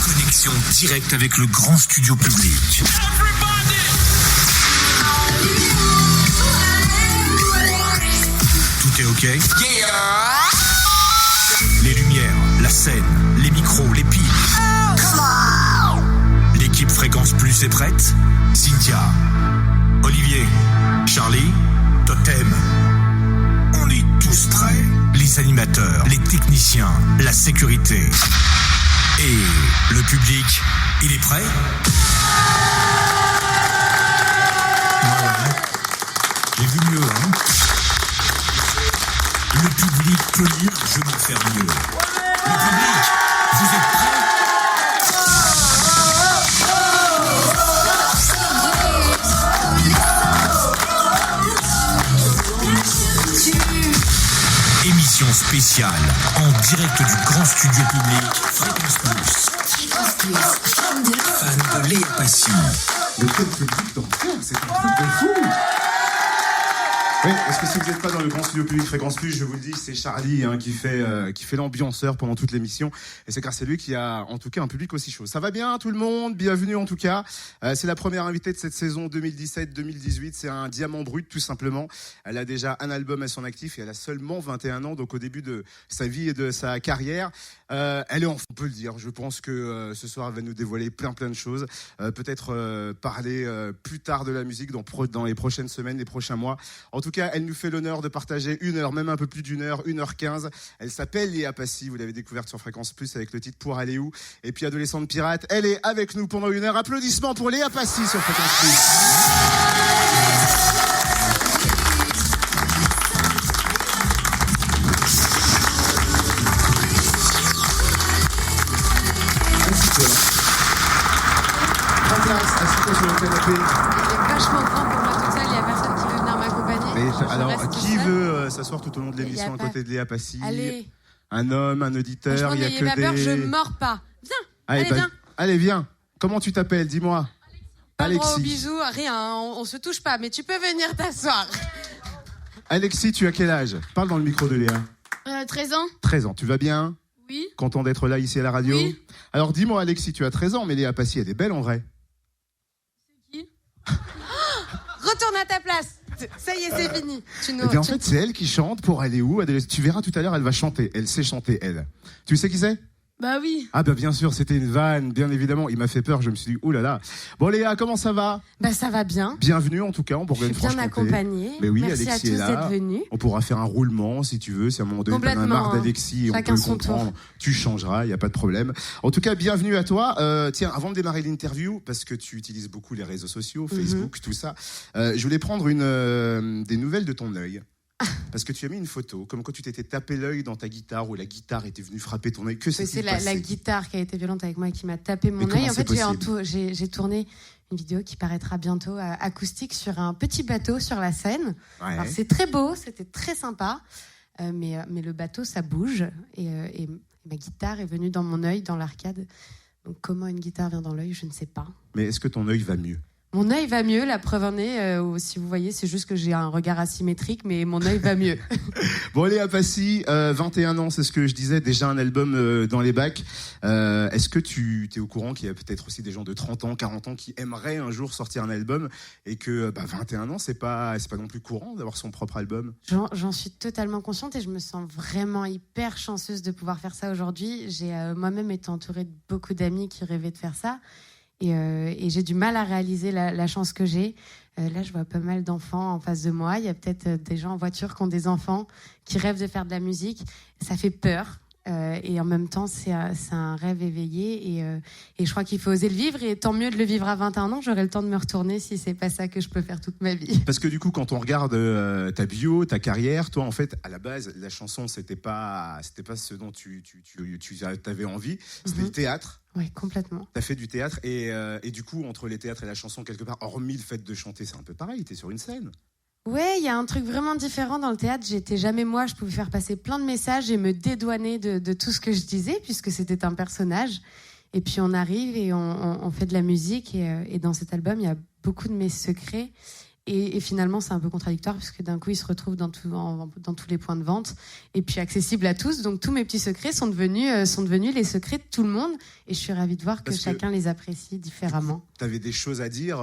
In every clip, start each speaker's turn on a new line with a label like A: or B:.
A: Connexion directe avec le grand studio public. Tout est OK? Les lumières, la scène, les micros, les piles. L'équipe Fréquence Plus est prête? Cynthia, Olivier, Charlie, Totem. On est tous prêts. Les animateurs, les techniciens, la sécurité. Et le public, il est prêt? Ouais. J'ai vu mieux, hein? Le public peut lire, je vais faire mieux. Le public, vous êtes prêts? Émission spéciale en direct du grand studio public Fréquence Plus. Fan de Léa Passy.
B: Le quel public d'enfer, c'est un truc de fou. Oui, parce que si vous n'êtes pas dans le grand studio public Fréquence Plus, je vous le dis, c'est Charlie qui fait l'ambianceur pendant toute l'émission. Et c'est grâce à lui qu'il y a en tout cas un public aussi chaud. Ça va bien tout le monde? Bienvenue en tout cas. C'est la première invitée de cette saison 2017-2018. C'est un diamant brut tout simplement. Elle a déjà un album à son actif et elle a seulement 21 ans, donc au début de sa vie et de sa carrière. Elle est on peut le dire. Je pense que ce soir elle va nous dévoiler plein de choses. Peut-être parler plus tard de la musique dans les prochaines semaines, les prochains mois. En tout cas, elle nous fait l'honneur de partager une heure, même un peu plus d'une heure, 1h15. Elle s'appelle Léa Passy, vous l'avez découverte sur Fréquence Plus avec le titre Pour aller où. Et puis Adolescente Pirate, elle est avec nous pendant une heure. Applaudissements pour Léa Passy sur Fréquence Plus. Assis-toi sur le canapé.
C: Il est vachement grand pour moi toute seule, il n'y a personne qui veut venir m'accompagner.
B: Alors, qui veut s'asseoir tout au long de l'émission à côté de Léa Passy?
C: Allez.
B: Un homme, un auditeur, il y a que
C: peur,
B: des...
C: je mords pas. Viens, allez, viens.
B: Allez, viens. Comment tu t'appelles? Dis-moi.
C: Pas le droit aux bisous, rien, on se touche pas, mais tu peux venir t'asseoir.
B: Alexis, tu as quel âge? Parle dans le micro de Léa.
D: 13 ans.
B: 13 ans, tu vas bien?
D: Oui.
B: Content d'être là ici à la radio?
D: Oui.
B: Alors dis-moi Alexis, tu as 13 ans, mais Léa Passy, elle est belle en vrai.
D: C'est qui?
C: Retourne à ta place. Ça y est, c'est fini.
B: En fait, c'est elle qui chante Pour aller où? Tu verras tout à l'heure, elle va chanter. Elle sait chanter, elle. Tu sais qui c'est?
D: Bah oui.
B: Ah bah bien sûr, c'était une vanne, bien évidemment. Il m'a fait peur, je me suis dit, oulala. Bon Léa, comment ça va?
C: Bah ça va bien.
B: Bienvenue en tout cas en Bourgogne-Franche-Comté.
C: Bien accompagnée.
B: Mais oui,
C: merci
B: Alexis
C: à tous
B: est là.
C: d'être venus.
B: On pourra faire un roulement si tu veux. Si à un moment donné t'en as marre d'Alexis, on peut le comprendre. Tu changeras, il n'y a pas de problème. En tout cas, bienvenue à toi. Tiens, avant de démarrer l'interview, parce que tu utilises beaucoup les réseaux sociaux, Facebook, tout ça, je voulais prendre des nouvelles de ton œil. Parce que tu as mis une photo, comme quand tu t'étais tapé l'œil dans ta guitare ou la guitare était venue frapper ton œil. Que s'est-il passé?
C: C'est la guitare qui a été violente avec moi et qui m'a tapé mon œil. En fait, j'ai tourné une vidéo qui paraîtra bientôt acoustique sur un petit bateau sur la Seine. Ouais. Alors, c'est très beau, c'était très sympa, mais le bateau, ça bouge et ma guitare est venue dans mon œil, dans l'arcade. Donc comment une guitare vient dans l'œil, je ne sais pas.
B: Mais est-ce que ton œil va mieux?
C: Mon œil va mieux, la preuve en est, si vous voyez, c'est juste que j'ai un regard asymétrique, mais mon œil va mieux.
B: Bon, Léa Passy, 21 ans, c'est ce que je disais, déjà un album dans les bacs. Est-ce que tu es au courant qu'il y a peut-être aussi des gens de 30 ans, 40 ans qui aimeraient un jour sortir un album et que 21 ans, c'est pas non plus courant d'avoir son propre album?
C: J'en suis totalement consciente et je me sens vraiment hyper chanceuse de pouvoir faire ça aujourd'hui. J'ai moi-même été entourée de beaucoup d'amis qui rêvaient de faire ça. Et j'ai du mal à réaliser la chance que j'ai. Là, je vois pas mal d'enfants en face de moi. Il y a peut-être des gens en voiture qui ont des enfants qui rêvent de faire de la musique. Ça fait peur. Et en même temps, c'est un rêve éveillé. Et je crois qu'il faut oser le vivre. Et tant mieux de le vivre à 21 ans. J'aurai le temps de me retourner si c'est pas ça que je peux faire toute ma vie.
B: Parce que du coup, quand on regarde ta bio, ta carrière, toi, en fait, à la base, la chanson, c'était pas ce dont tu avais envie. C'était le théâtre.
C: Oui, complètement.
B: T'as fait du théâtre et du coup, entre les théâtres et la chanson, quelque part, hormis le fait de chanter, c'est un peu pareil, t'es sur une scène.
C: Ouais, il y a un truc vraiment différent dans le théâtre. J'étais jamais moi, je pouvais faire passer plein de messages et me dédouaner de tout ce que je disais, puisque c'était un personnage. Et puis on arrive et on fait de la musique et dans cet album, il y a beaucoup de mes secrets. Et finalement, c'est un peu contradictoire parce que d'un coup, il se retrouve dans tous les points de vente et puis accessible à tous. Donc, tous mes petits secrets sont devenus les secrets de tout le monde. Et je suis ravie de voir que chacun les apprécie différemment.
B: Tu avais des choses à dire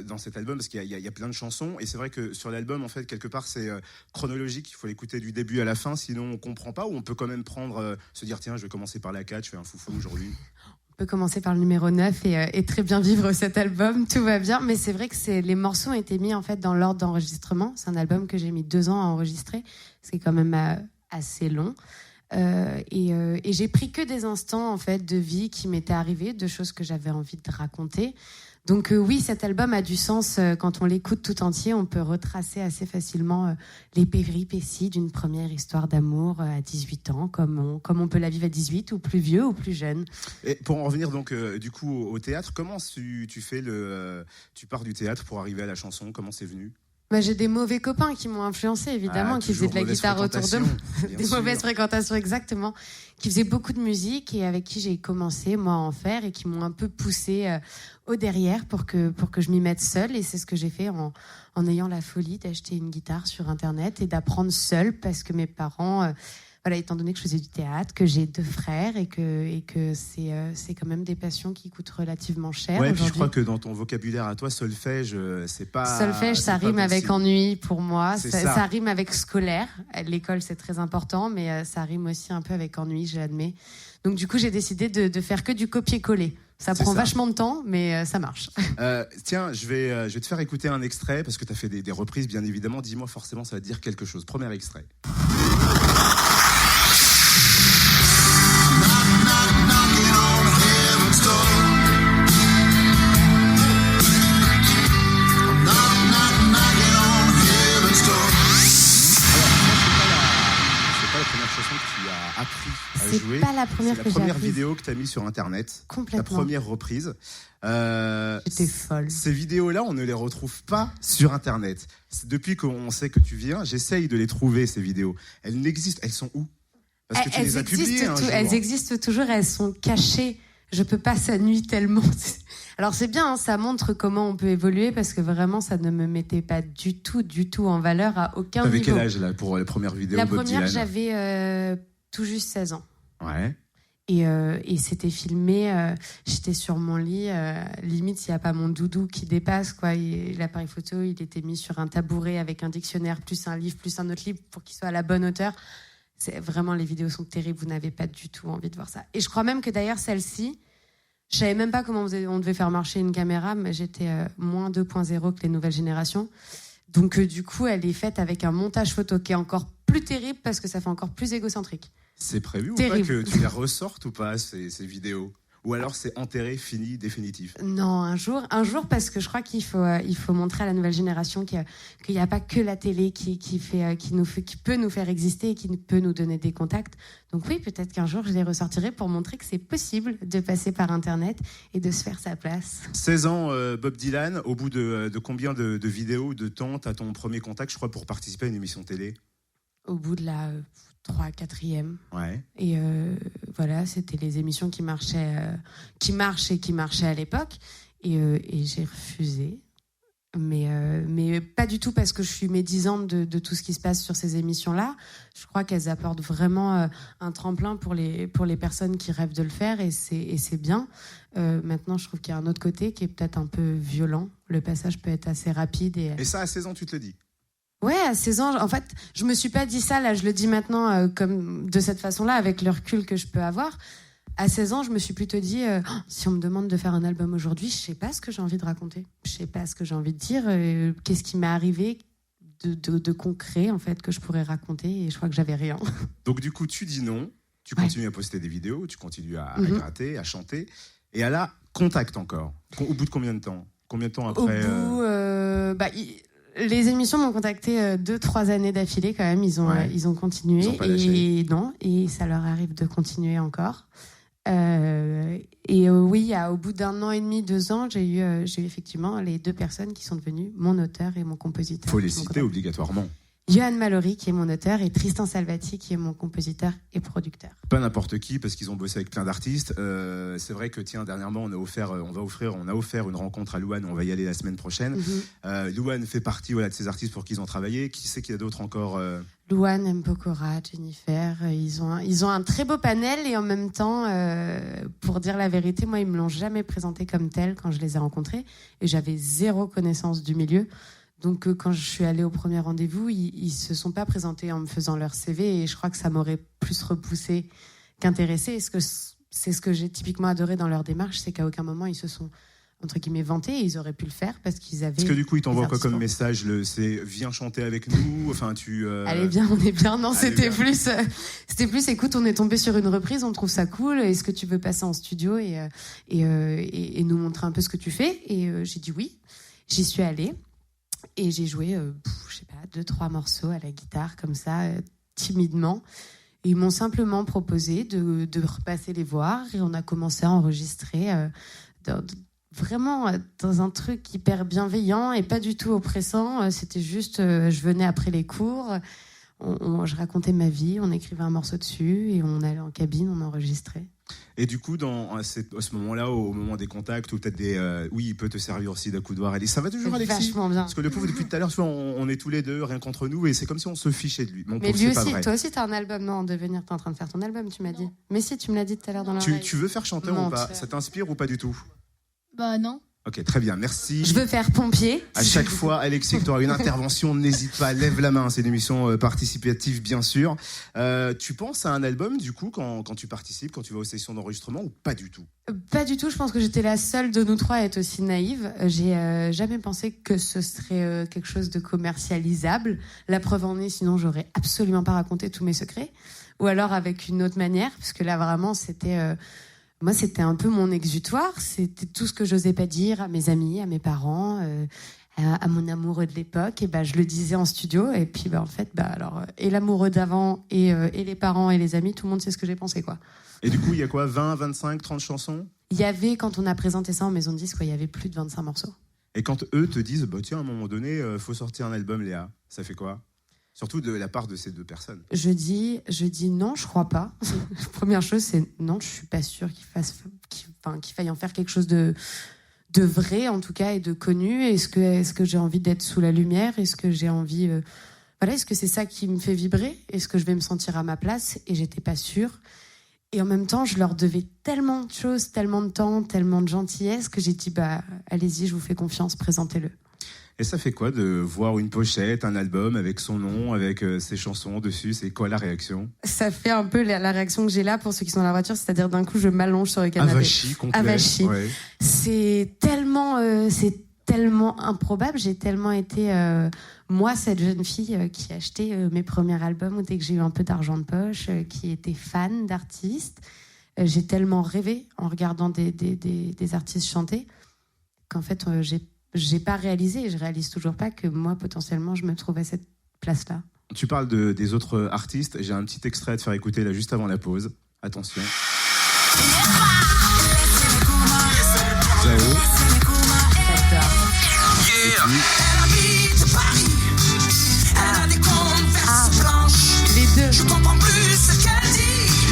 B: dans cet album parce qu'il y a plein de chansons. Et c'est vrai que sur l'album, en fait, quelque part, c'est chronologique. Il faut l'écouter du début à la fin, sinon on comprend pas. Ou on peut quand même se dire, tiens, je vais commencer par la 4, je fais un foufou aujourd'hui.
C: On peut commencer par le numéro 9 et très bien vivre cet album, tout va bien. Mais c'est vrai que les morceaux ont été mis en fait dans l'ordre d'enregistrement. C'est un album que j'ai mis 2 ans à enregistrer, c'est quand même assez long. Et j'ai pris que des instants en fait de vie qui m'étaient arrivés, de choses que j'avais envie de raconter. Donc oui, cet album a du sens quand on l'écoute tout entier. On peut retracer assez facilement les péripéties d'une première histoire d'amour à 18 ans, comme on peut la vivre à 18 ou plus vieux ou plus jeune.
B: Et pour en revenir donc du coup au théâtre, comment tu pars du théâtre pour arriver à la chanson? Comment c'est venu?
C: J'ai des mauvais copains qui m'ont influencé, évidemment, qui faisaient de la guitare autour de moi. Des mauvaises fréquentations, exactement. Qui faisaient beaucoup de musique et avec qui j'ai commencé, moi, à en faire et qui m'ont un peu poussé au derrière pour que je m'y mette seule. Et c'est ce que j'ai fait en ayant la folie d'acheter une guitare sur Internet et d'apprendre seule parce que mes parents... Voilà, étant donné que je faisais du théâtre, que j'ai 2 frères et que c'est quand même des passions qui coûtent relativement cher.
B: Ouais, puis je crois que dans ton vocabulaire à toi, solfège, c'est pas.
C: Solfège, ça rime avec ennui pour moi.
B: Ça
C: rime avec scolaire. L'école, c'est très important, mais ça rime aussi un peu avec ennui, je l'admets. Donc du coup, j'ai décidé de faire que du copier-coller. Ça prend vachement de temps, mais ça marche.
B: Tiens, je vais te faire écouter un extrait parce que tu as fait des reprises, bien évidemment. Dis-moi forcément, ça va te dire quelque chose. Premier extrait.
C: C'est pas la première que j'ai apprise.
B: C'est la première vidéo que tu as mise sur Internet.
C: Complètement.
B: La première reprise.
C: J'étais folle.
B: Ces vidéos-là, on ne les retrouve pas sur Internet. Depuis qu'on sait que tu viens, j'essaye de les trouver, ces vidéos. Elles n'existent. Elles sont où? Parce que tu les as publiées un jour.
C: Elles existent toujours, elles sont cachées. Je peux pas, ça nuit tellement. Alors c'est bien, hein, ça montre comment on peut évoluer parce que vraiment, ça ne me mettait pas du tout en valeur à aucun niveau.
B: T'avais quel âge là pour la première vidéo?
C: La première, j'avais tout juste 16 ans.
B: Ouais.
C: Et c'était filmé, j'étais sur mon lit, limite il n'y a pas mon doudou qui dépasse, quoi. L'appareil photo, il était mis sur un tabouret avec un dictionnaire, plus un livre, plus un autre livre pour qu'il soit à la bonne hauteur. Vraiment, les vidéos sont terribles, vous n'avez pas du tout envie de voir ça. Et je crois même que d'ailleurs, celle-ci, je savais même pas comment on devait faire marcher une caméra, mais j'étais moins 2.0 que les nouvelles générations. Donc du coup, elle est faite avec un montage photo qui est encore plus terrible parce que ça fait encore plus égocentrique.
B: C'est prévu ou pas que tu les ressortes ou pas, ces vidéos? Ou alors c'est enterré, fini, définitif? Non,
C: un jour, parce que je crois qu'il faut montrer à la nouvelle génération qu'il n'y a pas que la télé qui peut nous faire exister et qui peut nous donner des contacts. Donc oui, peut-être qu'un jour je les ressortirai pour montrer que c'est possible de passer par Internet et de se faire sa place.
B: 16 ans, Bob Dylan, au bout de combien de vidéos, de temps, t'as ton premier contact, je crois, pour participer à une émission télé?
C: Au bout de la 3-4e.
B: Ouais.
C: Et voilà, c'était les émissions qui marchent à l'époque. Et j'ai refusé. Mais pas du tout parce que je suis médisante de tout ce qui se passe sur ces émissions-là. Je crois qu'elles apportent vraiment un tremplin pour les personnes qui rêvent de le faire et c'est bien. Maintenant, je trouve qu'il y a un autre côté qui est peut-être un peu violent. Le passage peut être assez rapide.
B: Et ça, à 16 ans, tu te le dis?
C: Ouais, à 16 ans, en fait, je me suis pas dit ça, là, je le dis maintenant comme de cette façon-là, avec le recul que je peux avoir. À 16 ans, je me suis plutôt dit, si on me demande de faire un album aujourd'hui, je sais pas ce que j'ai envie de raconter. Je sais pas ce que j'ai envie de dire, qu'est-ce qui m'est arrivé de concret, en fait, que je pourrais raconter, et je crois que j'avais rien.
B: Donc, du coup, tu dis non, tu continues à poster des vidéos, tu continues à gratter, à chanter, et à la contact encore. Au bout de combien de temps? Combien de temps après?
C: Au bout, les émissions m'ont contacté 2-3 années d'affilée quand même. Ils ont continué.
B: Ils ont pas lâché.
C: Et ça leur arrive de continuer encore. Oui, au bout d'1 an et demi, 2 ans, j'ai eu effectivement les 2 personnes qui sont devenues mon auteur et mon compositeur.
B: Faut les citer obligatoirement.
C: Johan Mallory, qui est mon auteur, et Tristan Salvati, qui est mon compositeur et producteur.
B: Pas n'importe qui, parce qu'ils ont bossé avec plein d'artistes. C'est vrai que, tiens, dernièrement, on a offert une rencontre à Louane, on va y aller la semaine prochaine. Louane fait partie de ces artistes pour qui ils ont travaillé. Qui c'est qu'il y a d'autres encore
C: Louane, M. Pokora, Jennifer, ils ont un très beau panel et en même temps, pour dire la vérité, moi, ils me l'ont jamais présenté comme tel quand je les ai rencontrés et j'avais zéro connaissance du milieu. Donc, quand je suis allée au premier rendez-vous, ils se sont pas présentés en me faisant leur CV et je crois que ça m'aurait plus repoussée qu'intéressée. C'est ce que j'ai typiquement adoré dans leur démarche, c'est qu'à aucun moment, ils se sont, entre guillemets, vantés et ils auraient pu le faire parce qu'ils avaient...
B: Parce que du coup, ils t'envoient quoi comme message c'est « Viens chanter avec nous » Enfin,
C: Allez, bien, on est bien. Non, c'était
B: bien.
C: plus, écoute, on est tombé sur une reprise, on trouve ça cool. Est-ce que tu veux passer en studio et nous montrer un peu ce que tu fais ? Et j'ai dit oui. J'y suis allée. Et j'ai joué, 2-3 morceaux à la guitare, comme ça, timidement. Et ils m'ont simplement proposé de repasser les voir. Et on a commencé à enregistrer vraiment dans un truc hyper bienveillant et pas du tout oppressant. C'était juste, je venais après les cours, je racontais ma vie, on écrivait un morceau dessus et on allait en cabine, on enregistrait.
B: Et du coup, à ce moment-là, au moment des contacts, ou peut-être oui, il peut te servir aussi d'accoudoir. Ça va toujours,
C: C'est
B: Alexis ?
C: vachement bien.
B: Parce que le pauvre, depuis tout à l'heure, tu vois, on est tous les deux, rien contre nous, et c'est comme si on se fichait de lui.
C: Mais lui aussi, toi aussi, t'as un album, non, en devenir, t'es en train de faire ton album, tu m'as dit. Mais si, tu me l'as dit tout à l'heure dans l'oreille.
B: Tu veux faire chanteur ou pas ? Ça t'inspire ou pas du tout ?
D: Bah non.
B: Ok, très bien, merci.
C: Je veux faire pompier.
B: À chaque fois, Alexis, que tu auras une intervention, n'hésite pas, lève la main. C'est une émission participative, bien sûr. Tu penses à un album, du coup, quand tu participes, quand tu vas aux sessions d'enregistrement, ou pas du tout ?
C: Pas du tout. Je pense que j'étais la seule de nous trois à être aussi naïve. J'ai jamais pensé que ce serait quelque chose de commercialisable. La preuve en est, sinon j'aurais absolument pas raconté tous mes secrets. Ou alors avec une autre manière, parce que là, vraiment, c'était... Moi, c'était un peu mon exutoire. C'était tout ce que j'osais pas dire à mes amis, à mes parents, à mon amoureux de l'époque. Et je le disais en studio. Et puis, en fait, et l'amoureux d'avant, et les parents et les amis, tout le monde sait ce que j'ai pensé, quoi.
B: Et du coup, il y a quoi, 20, 25, 30 chansons ?
C: Il y avait, quand on a présenté ça en maison de disque, il y avait plus de 25 morceaux.
B: Et quand eux te disent, tiens, à un moment donné, faut sortir un album, Léa, ça fait quoi ? Surtout de la part de ces deux personnes.
C: Je dis non, je crois pas. La première chose, c'est non, je suis pas sûre qu'il faille en faire quelque chose de vrai, en tout cas, et de connu. Est-ce que j'ai envie d'être sous la lumière ? Est-ce que j'ai envie... est-ce que c'est ça qui me fait vibrer ? Est-ce que je vais me sentir à ma place ? Et j'étais pas sûre. Et en même temps, je leur devais tellement de choses, tellement de temps, tellement de gentillesse, que j'ai dit, allez-y, je vous fais confiance, présentez-le.
B: Et ça fait quoi de voir une pochette, un album avec son nom, avec ses chansons dessus ? C'est quoi la réaction ?
C: Ça fait un peu la réaction que j'ai là pour ceux qui sont dans la voiture, c'est-à-dire d'un coup je m'allonge sur le canapé.
B: Avachi, complet.
C: Avachi.
B: Ouais.
C: C'est tellement improbable. J'ai tellement été moi cette jeune fille qui achetait mes premiers albums dès que j'ai eu un peu d'argent de poche, qui était fan d'artistes. J'ai tellement rêvé en regardant des artistes chanter qu'en fait j'ai pas réalisé, et je réalise toujours pas que moi, potentiellement, je me trouve à cette place-là.
B: Tu parles des autres artistes. J'ai un petit extrait à te faire écouter là juste avant la pause. Attention. Zao.
C: Les deux.
B: Tu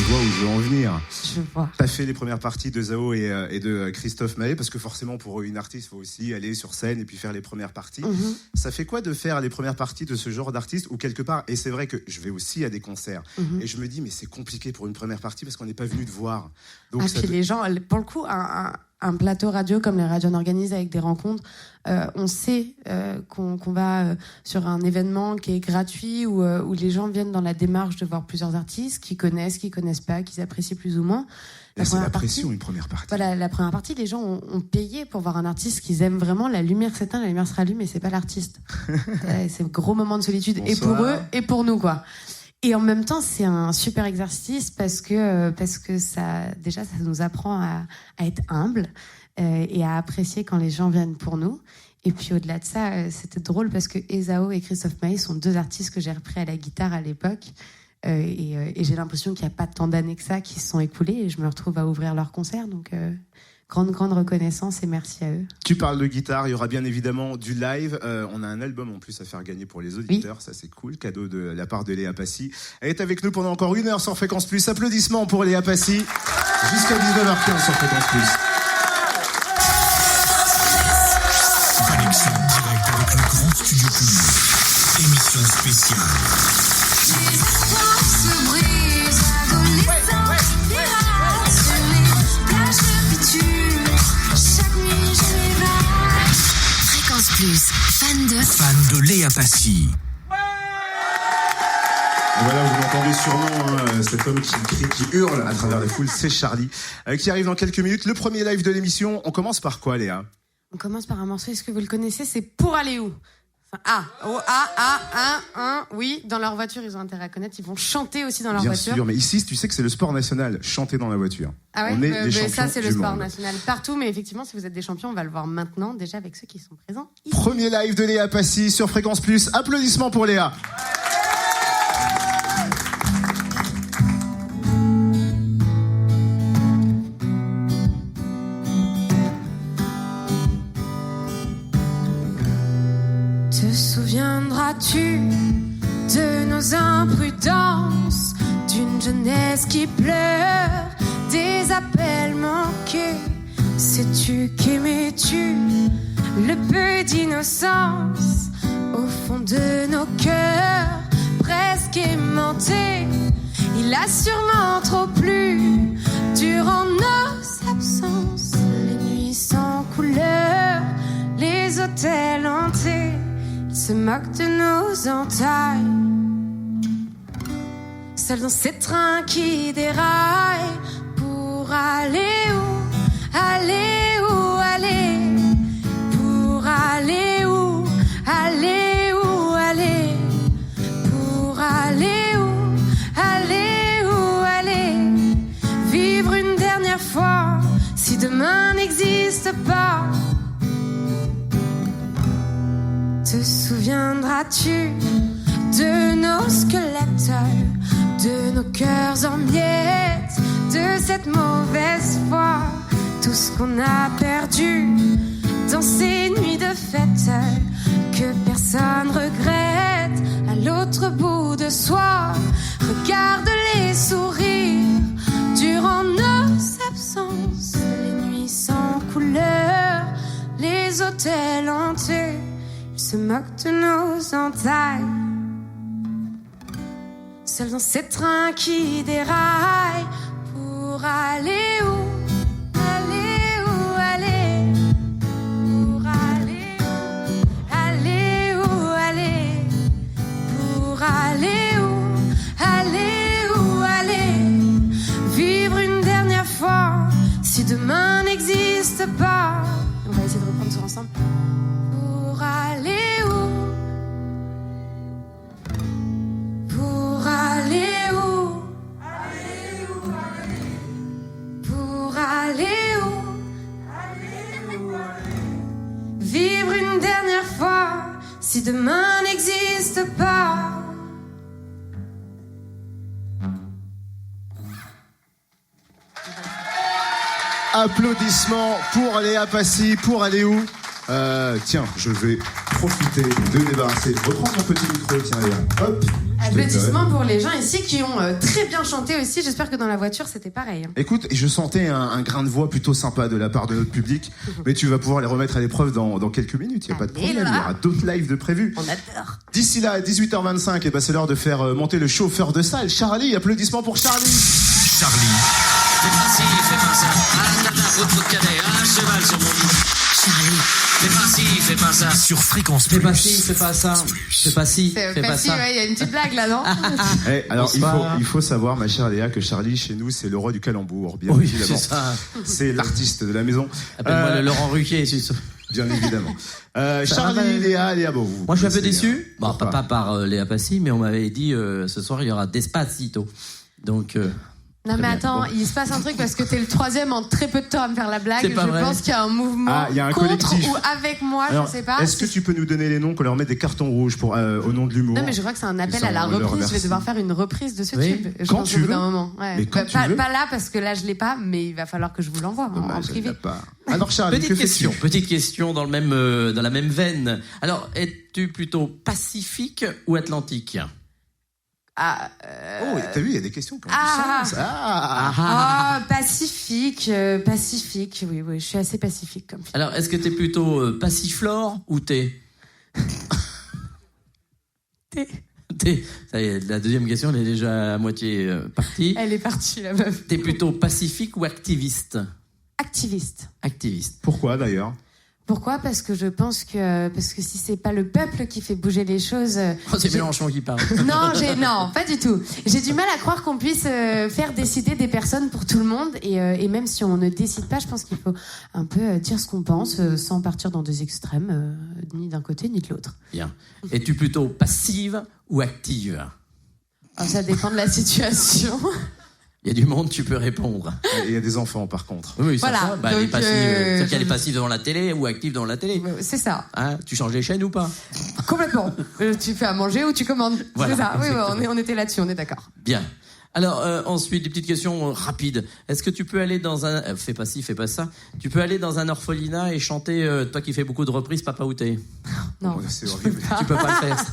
B: vois où je veux en venir.
C: Je vois.
B: Tu as fait les premières parties de Zao et de Christophe Maé, parce que forcément, pour une artiste, il faut aussi aller sur scène et puis faire les premières parties.
C: Mm-hmm.
B: Ça fait quoi de faire les premières parties de ce genre d'artiste, ou quelque part, et c'est vrai que je vais aussi à des concerts, et je me dis, mais c'est compliqué pour une première partie parce qu'on n'est pas venu te voir. Donc,
C: puis les gens, pour le coup, un plateau radio comme les radios organisent avec des rencontres, on sait qu'on va sur un événement qui est gratuit où les gens viennent dans la démarche de voir plusieurs artistes qui connaissent pas, qu'ils apprécient plus ou moins.
B: Là, c'est la pression, une première partie.
C: Voilà, la première partie, les gens ont payé pour voir un artiste qu'ils aiment vraiment. La lumière s'éteint, la lumière se rallume, et c'est pas l'artiste. C'est un gros moment de solitude. Bonsoir. Et pour eux et pour nous, quoi. Et en même temps, c'est un super exercice parce que ça nous apprend à être humble et à apprécier quand les gens viennent pour nous. Et puis au-delà de ça, c'était drôle parce que Zao et Christophe Maé sont deux artistes que j'ai repris à la guitare à l'époque. Et j'ai l'impression qu'il n'y a pas tant d'années que ça qui se sont écoulées, et je me retrouve à ouvrir leur concert. Donc grande reconnaissance et merci à eux.
B: Tu parles de guitare, il y aura bien évidemment du live. On a un album en plus à faire gagner pour les auditeurs, ça c'est cool, cadeau de la part de Léa Passy. Elle est avec nous pendant encore 1 heure sur Fréquence Plus. Applaudissements pour Léa Passy, jusqu'à 19h15 sur Fréquence Plus.
A: Connexion directe avec le grand studio public. Émission spéciale.
E: Les espoirs se brisent, adolescents pirates sur les plages de bitume. Chaque nuit je m'évade. Fréquence Plus,
A: Fan de Léa Passy.
B: Et voilà, vous l'entendez sûrement, cet homme qui crie, qui hurle à travers les foules, c'est Charlie, qui arrive dans quelques minutes. Le premier live de l'émission, on commence par quoi, Léa ?
C: On commence par un morceau, est-ce que vous le connaissez ? C'est Pour aller où ? Oui, dans leur voiture, ils ont intérêt à connaître, ils vont chanter aussi dans leur
B: Bien
C: voiture.
B: sûr, mais ici, tu sais que c'est le sport national, chanter dans la voiture.
C: Ah ouais,
B: on est les champions
C: ça c'est le
B: du
C: sport
B: monde.
C: national partout, mais effectivement, si vous êtes des champions, on va le voir maintenant, déjà avec ceux qui sont présents ici.
B: Premier live de Léa Passy sur Fréquence Plus. Applaudissements pour Léa.
C: Te souviendras-tu de nos imprudences, d'une jeunesse qui pleure, des appels manqués? Sais-tu qu'aimais-tu le peu d'innocence au fond de nos cœurs, presque aimantés? Il a sûrement trop plu durant nos absences, les nuits sans couleur, les hôtels hantés. Il se moque de nos entailles, seul dans ces trains qui déraillent. Pour aller où, aller où, aller? Pour aller où, aller où, aller? Pour aller où, aller où, aller? Vivre une dernière fois, si demain n'existe pas. Te souviendras-tu de nos squelettes, de nos cœurs en miettes, de cette mauvaise foi, tout ce qu'on a perdu dans ces nuits de fête que personne regrette à l'autre bout de soi? Regarde-les sourire durant nos absences, les nuits sans couleur, les hôtels hantés. Se moque de nos entailles, seul dans ces trains qui déraillent. Pour aller où, aller où, aller? Pour aller où, aller où, aller? Pour aller où, aller où, aller? Vivre une dernière fois, si demain n'existe pas. On va essayer de reprendre ça ensemble. Pour aller où? Pour aller où? Aller où, aller? Pour aller où? Aller où, aller? Vivre une dernière fois, si demain n'existe pas.
B: Applaudissements pour Léa Passy, pour aller où? Tiens, je vais profiter de débarrasser, reprendre mon petit micro, tiens Léa, hop.
C: Applaudissements pour les gens ici qui ont très bien chanté aussi. J'espère que dans la voiture c'était pareil.
B: Écoute, je sentais un grain de voix plutôt sympa de la part de notre public, mais tu vas pouvoir les remettre à l'épreuve dans quelques minutes, il n'y a pas de problème, il y aura d'autres lives de prévus.
C: On adore.
B: D'ici là, à 18h25, et c'est l'heure de faire monter le chauffeur de salle, Charlie. Applaudissements pour Charlie.
A: Charlie.
F: Fais pas ci, fais pas ça. Ah, tata, route de cadet, ah, cheval sur mon lit.
E: Charlie.
F: Fais pas ci, fais pas ça.
A: Sur Fréquence
G: Fais
A: Plus.
G: pas ci, fais pas ça. Fais pas ci, fais pas ça.
C: Il y a une petite blague là, non?
B: Alors,
G: Bonsoir.
B: il faut savoir, ma chère Léa, que Charlie, chez nous, c'est le roi du calembour, bien
G: Oui,
B: évidemment.
G: c'est ça.
B: C'est l'artiste de la maison.
G: Appelle-moi le Laurent Ruquier, c'est ça.
B: Bien évidemment.
G: va,
B: Charlie, Léa, bon, vous
G: Moi, je suis un peu
B: connaissez,
G: déçu. Bon,
B: pourquoi
G: pas par Léa Passy, mais on m'avait dit ce soir il y aura Despacito. Donc
C: Non mais attends, il se passe un truc parce que t'es le troisième en très peu de temps à me faire la blague.
G: C'est pas vrai.
C: Je pense qu'il y a un mouvement
B: il y a un
C: contre
B: collectif.
C: ou avec moi,
B: Alors,
C: je sais pas.
B: Est-ce que tu peux nous donner les noms, qu'on leur met des cartons rouges pour, au nom de l'humour?
C: Non mais je crois que c'est un appel
B: Ça,
C: à la
B: on le
C: reprise.
B: remercie.
C: Je vais devoir faire une reprise de ce
G: Oui.
C: tube. Je
B: Quand
C: pense
B: tu
C: au bout
B: veux.
C: d'un moment. Ouais.
B: Mais quand tu veux.
C: Pas là parce que là je l'ai pas, mais il va falloir que je vous l'envoie en
B: Dommage,
C: privé.
B: elle l'a pas. Alors Charlie, que
G: Petite question dans la même veine. Alors, es-tu plutôt Pacifique ou Atlantique?
B: Oh, t'as vu, il y a des questions qui ont
C: Ah.
B: du sens.
C: Pacifique, oui, je suis assez pacifique comme fille.
G: Alors, est-ce que t'es plutôt passiflore ou thé? Thé. Ça y est, la deuxième question, elle est déjà à moitié partie.
C: Elle est partie, la meuf.
G: T'es plutôt pacifique ou activiste?
C: Activiste.
G: Activiste.
B: Pourquoi d'ailleurs?
C: Pourquoi ? Parce que je pense que si c'est pas le peuple qui fait bouger les choses.
G: Oh, c'est Mélenchon qui parle.
C: Non, pas du tout. J'ai du mal à croire qu'on puisse faire décider des personnes pour tout le monde. Et même si on ne décide pas, je pense qu'il faut un peu dire ce qu'on pense sans partir dans des extrêmes, ni d'un côté ni de l'autre.
G: Bien. Es-tu plutôt passive ou active?
C: Alors, ça dépend de la situation.
G: Il y a du monde, tu peux répondre.
B: Il y a des enfants par contre.
G: Oui,
C: Voilà,
G: ça. Elle est
C: donc,
G: passive. C'est-à-dire qu'elle est passive devant la télé ou active devant la télé.
C: C'est ça.
G: Hein, tu changes les chaînes ou pas?
C: Complètement. Tu fais à manger ou tu commandes.
G: Voilà,
C: c'est ça. Oui,
G: exactement.
C: on était là-dessus, on est d'accord.
G: Bien. Alors, ensuite, des petites questions rapides. Est-ce que tu peux aller dans un... fais pas ci, fais pas ça. Tu peux aller dans un orphelinat et chanter, toi qui fais beaucoup de reprises, Papa où t'es?
C: Non.
B: Oh, c'est horrible.
G: Tu peux pas le faire.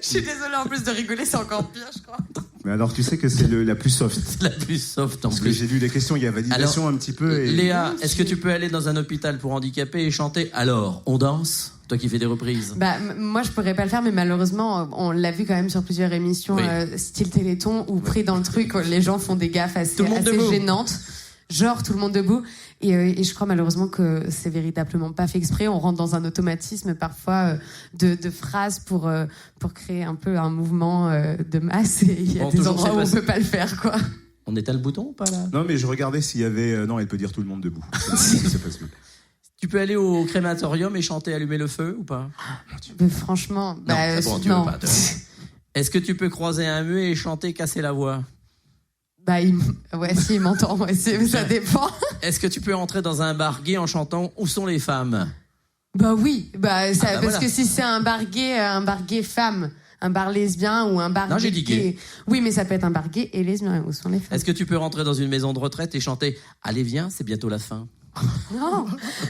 C: Je suis désolée, en plus de rigoler, c'est encore pire, je crois.
B: Mais alors tu sais que c'est la plus soft.
G: C'est la plus soft en
B: Parce que
G: plus.
B: j'ai lu les questions, il y a validation
G: Alors,
B: un petit peu. Et...
G: Léa, est-ce que tu peux aller dans un hôpital pour handicapés et chanter Alors, on danse? Toi qui fais des reprises.
C: Moi, je pourrais pas le faire, mais malheureusement, on l'a vu quand même sur plusieurs émissions,
G: Oui.
C: style Téléthon, où pris dans le truc, les gens font des gaffes assez,
G: Tout le monde debout.
C: gênantes. Genre, tout le monde debout. Et je crois malheureusement que c'est véritablement pas fait exprès. On rentre dans un automatisme parfois de phrases pour créer un peu un mouvement de masse. Et il y a
G: Bon,
C: des
G: toujours,
C: endroits où
G: c'est
C: on peut pas le faire, quoi.
G: On éteint le bouton ou pas là?
B: Non, mais je regardais s'il y avait. Non, elle peut dire tout le monde debout. C'est possible.
G: Tu peux aller au crématorium et chanter Allumer le feu ou pas?
C: Mais franchement,
G: Non, c'est bon, tu veux pas. Est-ce que tu peux croiser un muet et chanter Casser la voix?
C: Ouais, si, il m'entend, ouais, ça dépend.
G: Est-ce que tu peux entrer dans un bar gay en chantant Où sont les femmes?
C: Oui, parce
G: voilà.
C: que si c'est un bar gay femme, un bar lesbien ou un bar
G: Non, j'ai dit gay.
C: Oui, mais ça peut être un bar gay et lesbien, où sont les femmes?
G: Est-ce que tu peux rentrer dans une maison de retraite et chanter Allez viens, c'est bientôt la fin?
C: Non,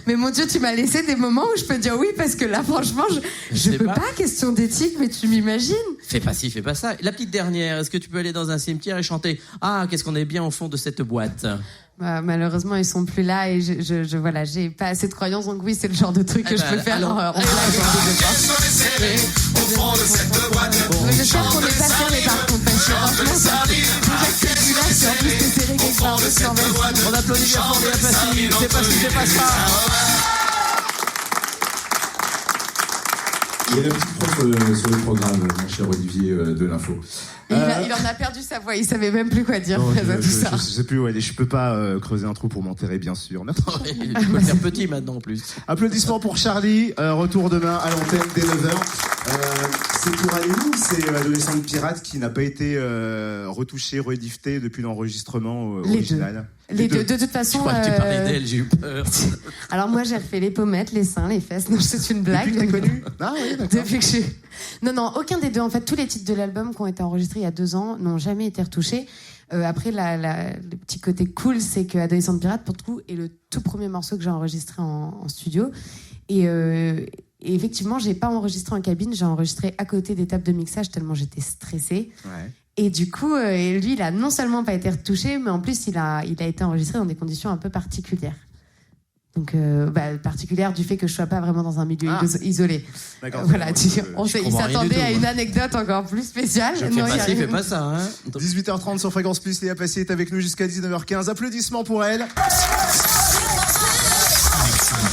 C: mais mon Dieu, tu m'as laissé des moments où je peux dire oui, parce que là, franchement, je
G: sais
C: peux
G: pas.
C: pas, question d'éthique, mais tu m'imagines?
G: Fais pas ci, fais pas ça. La petite dernière, est-ce que tu peux aller dans un cimetière et chanter Ah, qu'est-ce qu'on est bien au fond de cette boîte?
C: Malheureusement, ils sont plus là et voilà, j'ai pas assez de croyances, donc oui, c'est le genre de truc que je peux faire en blague. J'espère qu'on n'est pas serré par contre, parce que franchement, déjà que c'est là, c'est en plus t'es serré quelque part de 120.
G: On applaudit bien fort Léa Passy. C'est pas ci, c'est pas ça.
B: Il y a la petite prof sur le programme, mon cher Olivier de l'info.
C: Il en a perdu sa voix, il savait même plus quoi dire
B: Non,
C: face à tout ça.
B: je sais plus où aller. Je peux pas creuser un trou pour m'enterrer, bien sûr. Merci.
G: Tu peux le faire petit maintenant en plus.
B: Applaudissements pour Charlie. Retour demain à l'antenne dès 9h. C'est pour Annie ou c'est Adolescente Pirate qui n'a pas été retouché, redifté depuis l'enregistrement original?
C: Les deux. De toute façon.
G: Je crois que tu parlais d'elle, j'ai eu peur.
C: Alors moi, j'ai refait les pommettes, les seins, les fesses. Non, c'est une blague.
B: Depuis que t'es connue? Ah oui, d'accord.
C: Depuis que je suis... Non, aucun des deux. En fait, tous les titres de l'album qui ont été enregistrés il y a 2 ans n'ont jamais été retouchés. Après, le petit côté cool, c'est que Adolescente Pirate, pour le coup, est le tout premier morceau que j'ai enregistré en studio. Et effectivement, j'ai pas enregistré en cabine, j'ai enregistré à côté des tables de mixage tellement j'étais stressée.
B: Ouais.
C: Et du coup, lui, il a non seulement pas été retouché, mais en plus, il a été enregistré dans des conditions un peu particulières. Donc, particulière du fait que je sois pas vraiment dans un milieu isolé.
B: D'accord.
C: Voilà, il
G: comprends rien
C: s'attendait
G: du tout,
C: à une
G: moi.
C: anecdote encore plus spéciale.
G: Fais
C: Non,
G: pas
C: il y a
G: ci,
C: rien.
G: fais pas ça. Hein.
B: 18h30 sur Fréquence Plus. Léa Passy est avec nous jusqu'à 19h15. Applaudissements pour elle.
A: Connexion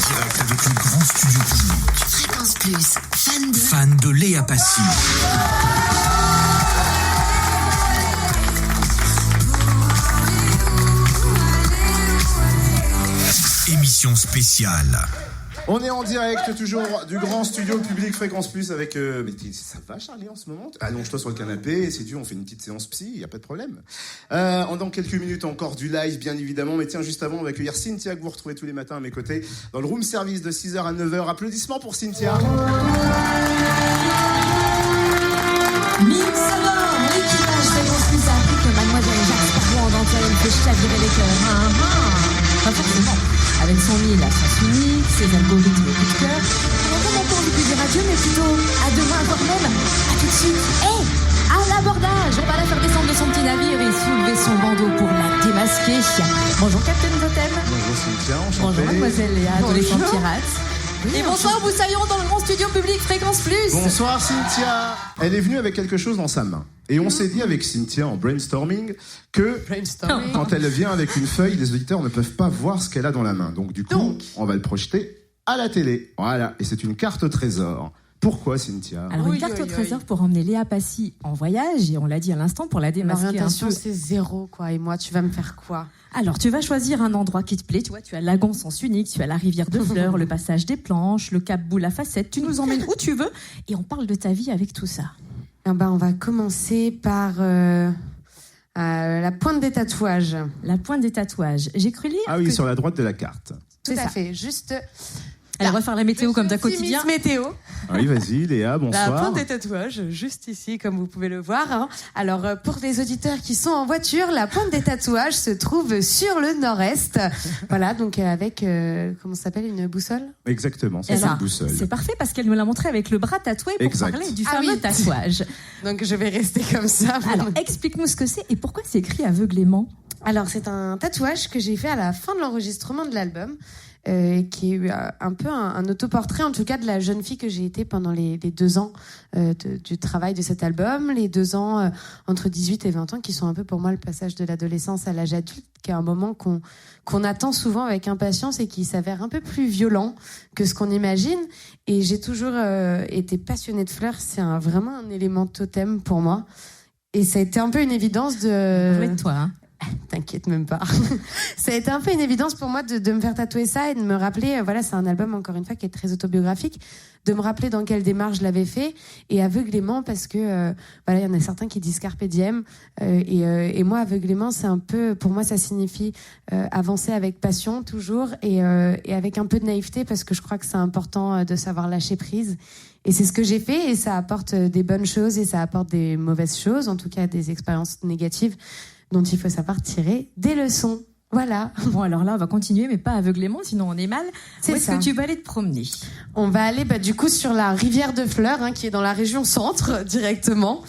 A: directe avec le grand studio public.
E: Fréquence Plus,
A: Fan de Léa Passy. Émission spéciale.
B: On est en direct toujours du grand studio Public Fréquence Plus avec... Mais ça va Charlie en ce moment? Allonge-toi sur le canapé, c'est dur, on fait une petite séance psy, y a pas de problème. Dans quelques minutes encore du live bien évidemment, mais tiens juste avant on va accueillir Cynthia que vous retrouvez tous les matins à mes côtés dans le room service de 6h à 9h. Applaudissements pour Cynthia.
E: Mix alors, l'équipage Fréquence Plus a appris que Mademoiselle Jacques Sparrow en dentelle fait chavirer les cœurs. Pas forcément. Avec son mille à sens unique, ses algorithmes coup de cœur, on n'a vraiment pas envie de dire adieu, mais plutôt à demain, voire même à tout de suite. À l'abordage, on va la faire descendre de son petit navire et soulever son bandeau pour la démasquer. Bonjour Captain Totem.
B: Bonjour Cynthia, enchanté.
E: Bonjour Mademoiselle Léa, adolescente pirate. Et bonsoir Boussaillon dans le grand studio Public Fréquence Plus.
B: Bonsoir Cynthia. Elle est venue avec quelque chose dans sa main. Et on s'est dit avec Cynthia en brainstorming que quand elle vient avec une feuille, les auditeurs ne peuvent pas voir ce qu'elle a dans la main. Donc du coup, on va le projeter à la télé. Voilà, et c'est une carte au trésor. Pourquoi Cynthia?
E: Alors une carte au trésor pour emmener Léa Passy en voyage, et on l'a dit à l'instant, pour la démasquer un
C: L'orientation,
E: peu.
C: c'est 0, quoi. Et moi, tu vas me faire quoi?
E: Alors, tu vas choisir un endroit qui te plaît. Tu vois, tu as Lagon sens unique, tu as la rivière de Fleurs, le passage des planches, le cap Boule à Facettes. Tu nous emmènes où tu veux et on parle de ta vie avec tout ça.
C: On va commencer par la pointe des tatouages.
E: La pointe des tatouages. J'ai cru lire.
B: Ah oui,
E: que...
B: sur la droite de la carte.
C: Tout à fait. Juste.
E: Elle va faire la météo comme ta quotidien.
C: Miss Météo.
B: Ah oui, vas-y Léa, bonsoir.
C: La pointe des tatouages, juste ici, comme vous pouvez le voir. Hein. Alors, pour les auditeurs qui sont en voiture, la pointe des tatouages se trouve sur le nord-est. Voilà, donc avec, comment ça s'appelle, une boussole?
B: Exactement, c'est
E: Et
B: ça,
E: alors,
B: une boussole.
E: c'est parfait parce qu'elle me l'a montré avec le bras tatoué pour
B: Exact.
E: parler du
C: Ah
E: fameux
C: oui.
E: tatouage.
C: Donc, je vais rester comme ça.
E: Alors, explique-nous ce que c'est et pourquoi c'est écrit aveuglément.
C: Alors, c'est un tatouage que j'ai fait à la fin de l'enregistrement de l'album. Qui est un peu un autoportrait, en tout cas, de la jeune fille que j'ai été pendant les 2 ans du travail de cet album, les 2 ans entre 18 et 20 ans, qui sont un peu pour moi le passage de l'adolescence à l'âge adulte, qui est un moment qu'on attend souvent avec impatience et qui s'avère un peu plus violent que ce qu'on imagine. Et j'ai toujours été passionnée de fleurs, c'est vraiment un élément totem pour moi. Et ça a été un peu une évidence de...
E: Parlez de toi, hein.
C: T'inquiète même pas. Ça a été un peu une évidence pour moi de me faire tatouer ça et de me rappeler, voilà, c'est un album encore une fois qui est très autobiographique, de me rappeler dans quelle démarche je l'avais fait et aveuglément parce que voilà, il y en a certains qui disent carpe diem et moi aveuglément c'est un peu, pour moi ça signifie avancer avec passion toujours et avec un peu de naïveté parce que je crois que c'est important de savoir lâcher prise. Et c'est ce que j'ai fait et ça apporte des bonnes choses et ça apporte des mauvaises choses, en tout cas des expériences négatives dont il faut savoir tirer des leçons. Voilà.
E: Bon, alors là, on va continuer, mais pas aveuglément, sinon on est mal. Où est-ce que tu vas aller te promener?
C: On va aller du coup sur la rivière de Fleurs, qui est dans la région centre directement.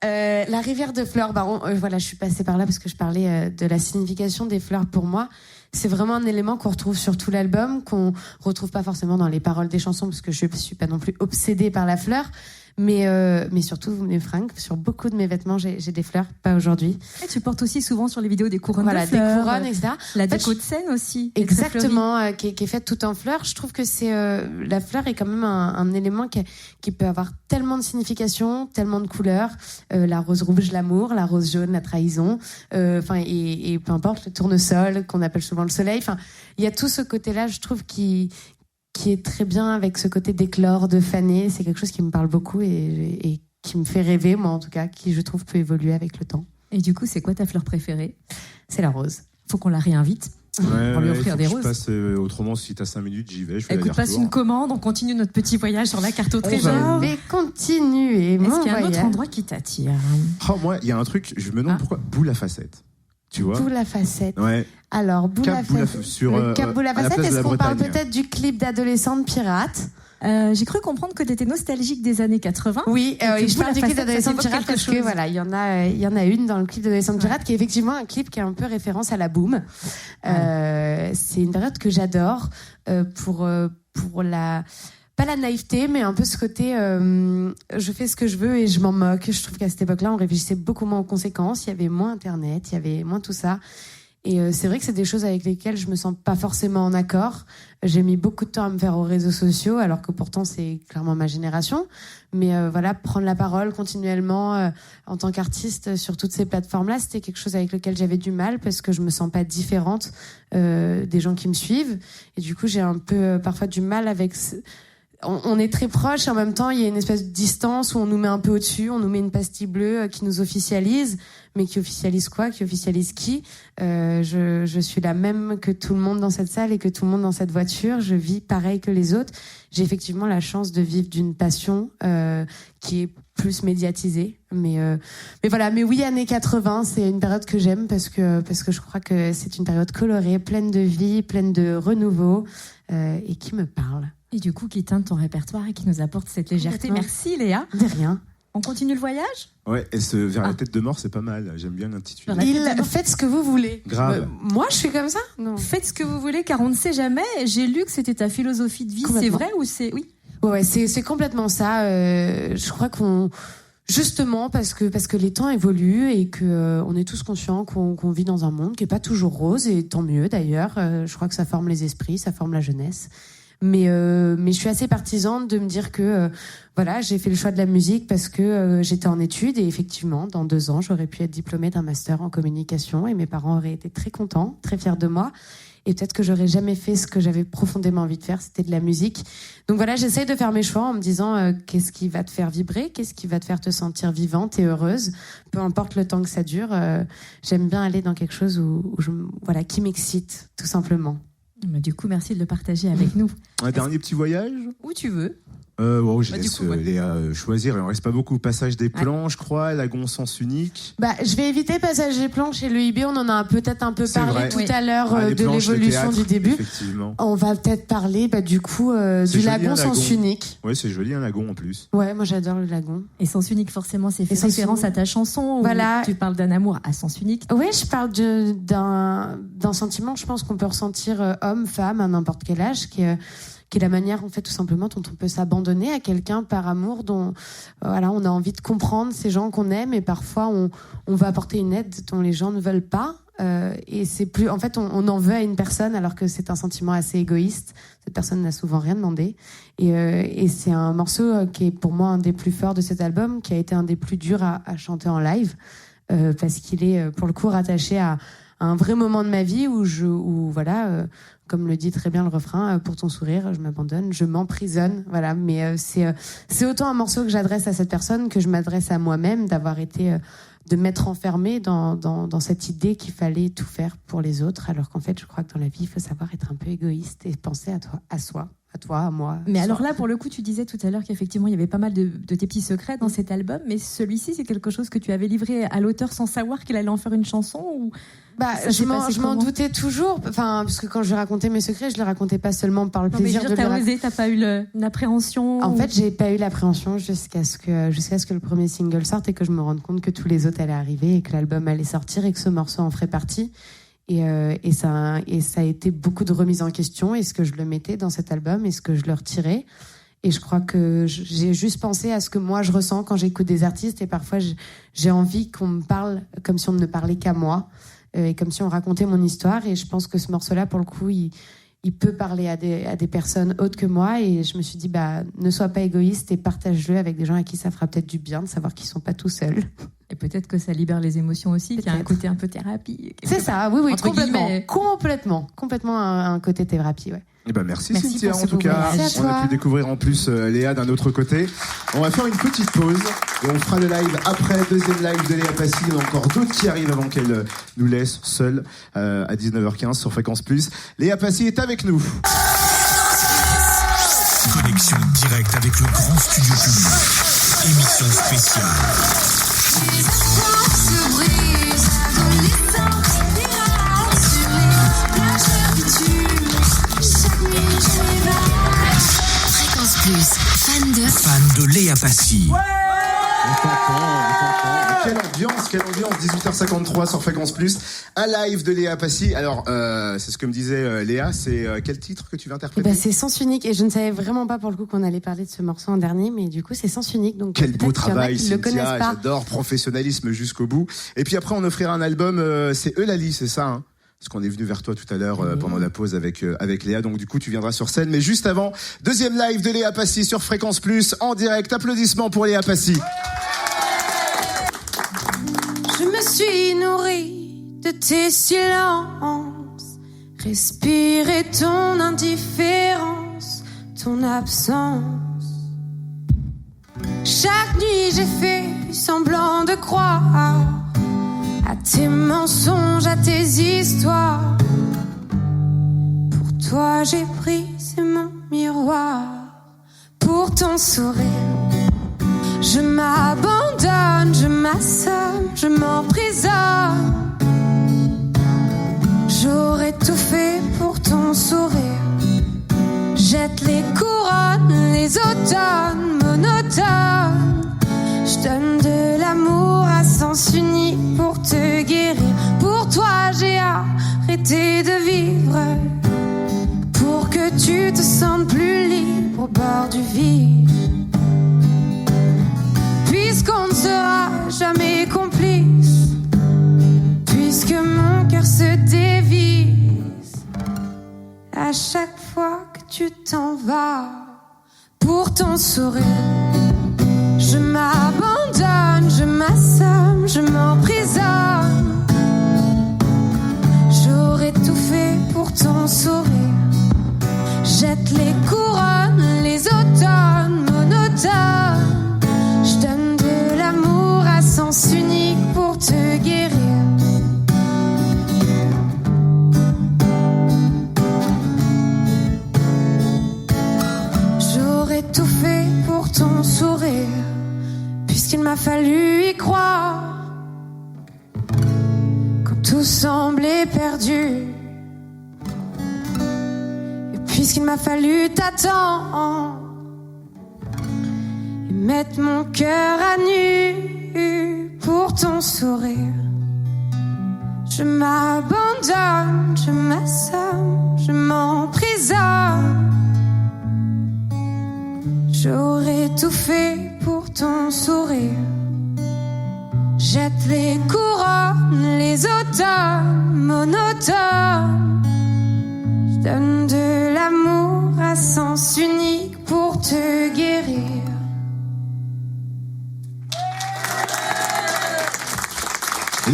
C: La rivière de Fleurs, voilà, je suis passée par là parce que je parlais de la signification des fleurs pour moi. C'est vraiment un élément qu'on retrouve sur tout l'album, qu'on retrouve pas forcément dans les paroles des chansons parce que je suis pas non plus obsédée par la fleur. Mais surtout, mes fringues, sur beaucoup de mes vêtements, j'ai des fleurs, pas aujourd'hui.
E: Et tu portes aussi souvent sur les vidéos des couronnes
C: voilà,
E: de fleurs.
C: Des couronnes, etc.
E: La déco de scène aussi.
C: Exactement, qui est faite tout en fleurs. Je trouve que la fleur est quand même un élément qui peut avoir tellement de significations, tellement de couleurs. La rose rouge, l'amour, la rose jaune, la trahison. Et peu importe, le tournesol, qu'on appelle souvent le soleil. Enfin, il y a tout ce côté-là, je trouve, qui est très bien avec ce côté d'éclore, de faner. C'est quelque chose qui me parle beaucoup et qui me fait rêver, moi en tout cas, qui je trouve peut évoluer avec le temps.
E: Et du coup, c'est quoi ta fleur préférée?
C: C'est la rose.
E: Faut qu'on la réinvite. Pour lui offrir des roses.
B: Autrement, si t'as 5 minutes, j'y vais. Je fais
E: Écoute, passe une commande, on continue notre petit voyage sur la carte au trésor.
C: Je vais continuer mon
E: Est-ce qu'il y a un
C: voyage.
E: autre endroit qui t'attire?
B: Moi, il y a un truc, je me demande pourquoi boule à facettes. Tu vois?
C: Boule à facettes.
B: Ouais.
C: Alors, boule à facettes.
B: Sur
C: Cap Boule à facettes, est-ce qu'on parle peut-être du clip d'adolescente pirate?
E: J'ai cru comprendre que tu étais nostalgique des années 80.
C: Oui, je parle du clip d'adolescente
E: pirate
C: pirate parce que voilà, il y en a une dans le clip d'adolescente pirate qui est effectivement un clip qui est un peu référence à la boom. C'est une période que j'adore pour pas la naïveté, mais un peu ce côté je fais ce que je veux et je m'en moque. Je trouve qu'à cette époque-là, on réfléchissait beaucoup moins aux conséquences. Il y avait moins Internet, il y avait moins tout ça. Et c'est vrai que c'est des choses avec lesquelles je me sens pas forcément en accord. J'ai mis beaucoup de temps à me faire aux réseaux sociaux, alors que pourtant c'est clairement ma génération. Mais voilà, prendre la parole continuellement en tant qu'artiste sur toutes ces plateformes-là, c'était quelque chose avec lequel j'avais du mal parce que je me sens pas différente des gens qui me suivent. Et du coup, j'ai un peu parfois du mal avec... On est très proches, en même temps, il y a une espèce de distance où on nous met un peu au-dessus, on nous met une pastille bleue qui nous officialise, mais qui officialise quoi? Qui officialise qui? Je suis la même que tout le monde dans cette salle et que tout le monde dans cette voiture. Je vis pareil que les autres. J'ai effectivement la chance de vivre d'une passion qui est plus médiatisée. Mais voilà. Mais oui, années 80, c'est une période que j'aime parce que je crois que c'est une période colorée, pleine de vie, pleine de renouveau et qui me parle.
E: Et du coup, qui teinte ton répertoire et qui nous apporte cette légèreté. Merci Léa.
C: De rien.
E: On continue le voyage?
B: Ouais, et vers la tête de mort, c'est pas mal. J'aime bien l'intitulé.
C: Faites ce que vous voulez.
B: Grave.
C: Moi, je suis comme ça? Non.
E: Faites ce que vous voulez, car on ne sait jamais. J'ai lu que c'était ta philosophie de vie. C'est vrai ou c'est... Oui.
C: Ouais, c'est complètement ça. Je crois qu'on... Justement parce que les temps évoluent et que on est tous conscients qu'on vit dans un monde qui est pas toujours rose, et tant mieux d'ailleurs. Je crois que ça forme les esprits, ça forme la jeunesse. Mais je suis assez partisane de me dire que voilà, j'ai fait le choix de la musique parce que j'étais en études, et effectivement, dans 2 ans, j'aurais pu être diplômée d'un master en communication et mes parents auraient été très contents, très fiers de moi. Et peut-être que j'aurais jamais fait ce que j'avais profondément envie de faire, c'était de la musique. Donc voilà, j'essaye de faire mes choix en me disant qu'est-ce qui va te faire vibrer, qu'est-ce qui va te faire te sentir vivante et heureuse, peu importe le temps que ça dure. J'aime bien aller dans quelque chose voilà, qui m'excite, tout simplement.
E: Du coup, merci de le partager avec nous.
B: Un dernier petit voyage?
E: Où tu veux.
B: Je laisse Léa choisir. Il en reste pas beaucoup. Passage des plans, je crois. Lagon sens unique.
C: Je vais éviter Passage des plans chez le IB. On en a peut-être un peu parlé tout à l'heure de
B: planches,
C: l'évolution du début.
B: Effectivement.
C: On va peut-être parler du coup du lagon sens unique.
B: Ouais, c'est joli un lagon en plus.
C: Ouais, moi j'adore le lagon.
E: Et sens unique, forcément, c'est fait référence à ta chanson.
C: Voilà.
E: Où tu parles d'un amour à sens unique.
C: Oui, je parle d'un sentiment, je pense qu'on peut ressentir homme, femme, à n'importe quel âge, qui est la manière, en fait, tout simplement, dont on peut s'abandonner à quelqu'un par amour, dont voilà, on a envie de comprendre ces gens qu'on aime, et parfois on va apporter une aide dont les gens ne veulent pas. Et c'est plus, en fait, on en veut à une personne alors que c'est un sentiment assez égoïste. Cette personne n'a souvent rien demandé. Et c'est un morceau qui est pour moi un des plus forts de cet album, qui a été un des plus durs à chanter en live, parce qu'il est pour le coup rattaché à un vrai moment de ma vie où voilà, comme le dit très bien le refrain, pour ton sourire, je m'abandonne, je m'emprisonne, voilà. Mais c'est autant un morceau que j'adresse à cette personne que je m'adresse à moi-même, d'avoir été, de m'être enfermée dans cette idée qu'il fallait tout faire pour les autres, alors qu'en fait, je crois que dans la vie, il faut savoir être un peu égoïste et penser à soi. À toi, à moi.
E: Mais alors là, pour le coup, tu disais tout à l'heure qu'effectivement, il y avait pas mal de tes petits secrets dans cet album, mais celui-ci, c'est quelque chose que tu avais livré à l'auteur sans savoir qu'il allait en faire une chanson, ou
C: je m'en doutais toujours, parce que quand je racontais mes secrets, je les racontais pas seulement par le plaisir de
E: t'as osé, t'as pas eu une appréhension?
C: En fait, j'ai pas eu l'appréhension jusqu'à ce que le premier single sorte et que je me rende compte que tous les autres allaient arriver et que l'album allait sortir et que ce morceau en ferait partie. Et ça a été beaucoup de remises en question. Est-ce que je le mettais dans cet album? Est-ce que je le retirais? Et je crois que j'ai juste pensé à ce que moi je ressens quand j'écoute des artistes, et parfois j'ai envie qu'on me parle comme si on ne parlait qu'à moi, et comme si on racontait mon histoire. Et je pense que ce morceau-là, pour le coup, il peut parler à des personnes autres que moi. Et je me suis dit, ne sois pas égoïste et partage-le avec des gens à qui ça fera peut-être du bien de savoir qu'ils sont pas tout seuls.
E: Et peut-être que ça libère les émotions aussi, qu'il y a un côté un peu thérapie.
C: C'est ça, oui, complètement un côté thérapie, ouais.
B: Merci Cynthia, en tout cas. On a pu découvrir en plus Léa d'un autre côté. On va faire une petite pause et on fera le live après, deuxième live de Léa Passy. Il y en a encore d'autres qui arrivent avant qu'elle nous laisse seule à 19h15 sur Fréquence Plus. Léa Passy est avec nous.
A: Connexion directe avec le grand studio public. Émission spéciale.
H: Fréquence Plus,
A: fan de Léa Passy.
B: Ouais, on t'entend. Quelle ambiance, 18h53 sur Fréquence Plus, un live de Léa Passy. Alors, c'est ce que me disait Léa, c'est quel titre que tu vas interpréter?
C: C'est Sens Unique, et je ne savais vraiment pas pour le coup qu'on allait parler de ce morceau en dernier, mais du coup c'est Sens Unique. Donc
B: quel beau travail, Cynthia, j'adore, professionnalisme jusqu'au bout. Et puis après on offrira un album, c'est Eulalie, c'est ça, hein? parce qu'on est venu vers toi tout à l'heure pendant la pause avec Léa. Donc du coup, tu viendras sur scène. Mais juste avant, deuxième live de Léa Passy sur Fréquence Plus en direct. Applaudissements pour Léa Passy.
C: Je me suis nourrie de tes silences, respirer ton indifférence, ton absence. Chaque nuit j'ai fait semblant de croire à tes mensonges, à tes histoires. Pour toi j'ai brisé mon miroir, pour ton sourire. Je m'abandonne, je m'assomme, je m'emprisonne. J'aurais tout fait pour ton sourire. Jette les couronnes, les automnes monotones. Je donne de l'amour à sens unique pour te guérir. Pour toi j'ai arrêté de vivre, pour que tu te sentes plus libre au bord du vide. Puisqu'on ne sera jamais complice, puisque mon cœur se dévisse à chaque fois que tu t'en vas. Pour ton sourire, je m'abandonne, je m'assomme, je m'emprisonne. J'aurais tout fait pour ton sourire. Jette les couronnes, les automnes monotones. Je donne de l'amour à sens unique pour te guérir. J'aurais tout fait pour ton sourire, puisqu'il m'a fallu y croire. Quand tout semblait perdu, et puisqu'il m'a fallu t'attendre et mettre mon cœur à nu pour ton sourire. Je m'abandonne, je m'assomme, je m'emprisonne. J'aurais tout fait pour ton sourire. Jette les couronnes, les automnes monotones. Je donne de l'amour à sens unique pour te guérir.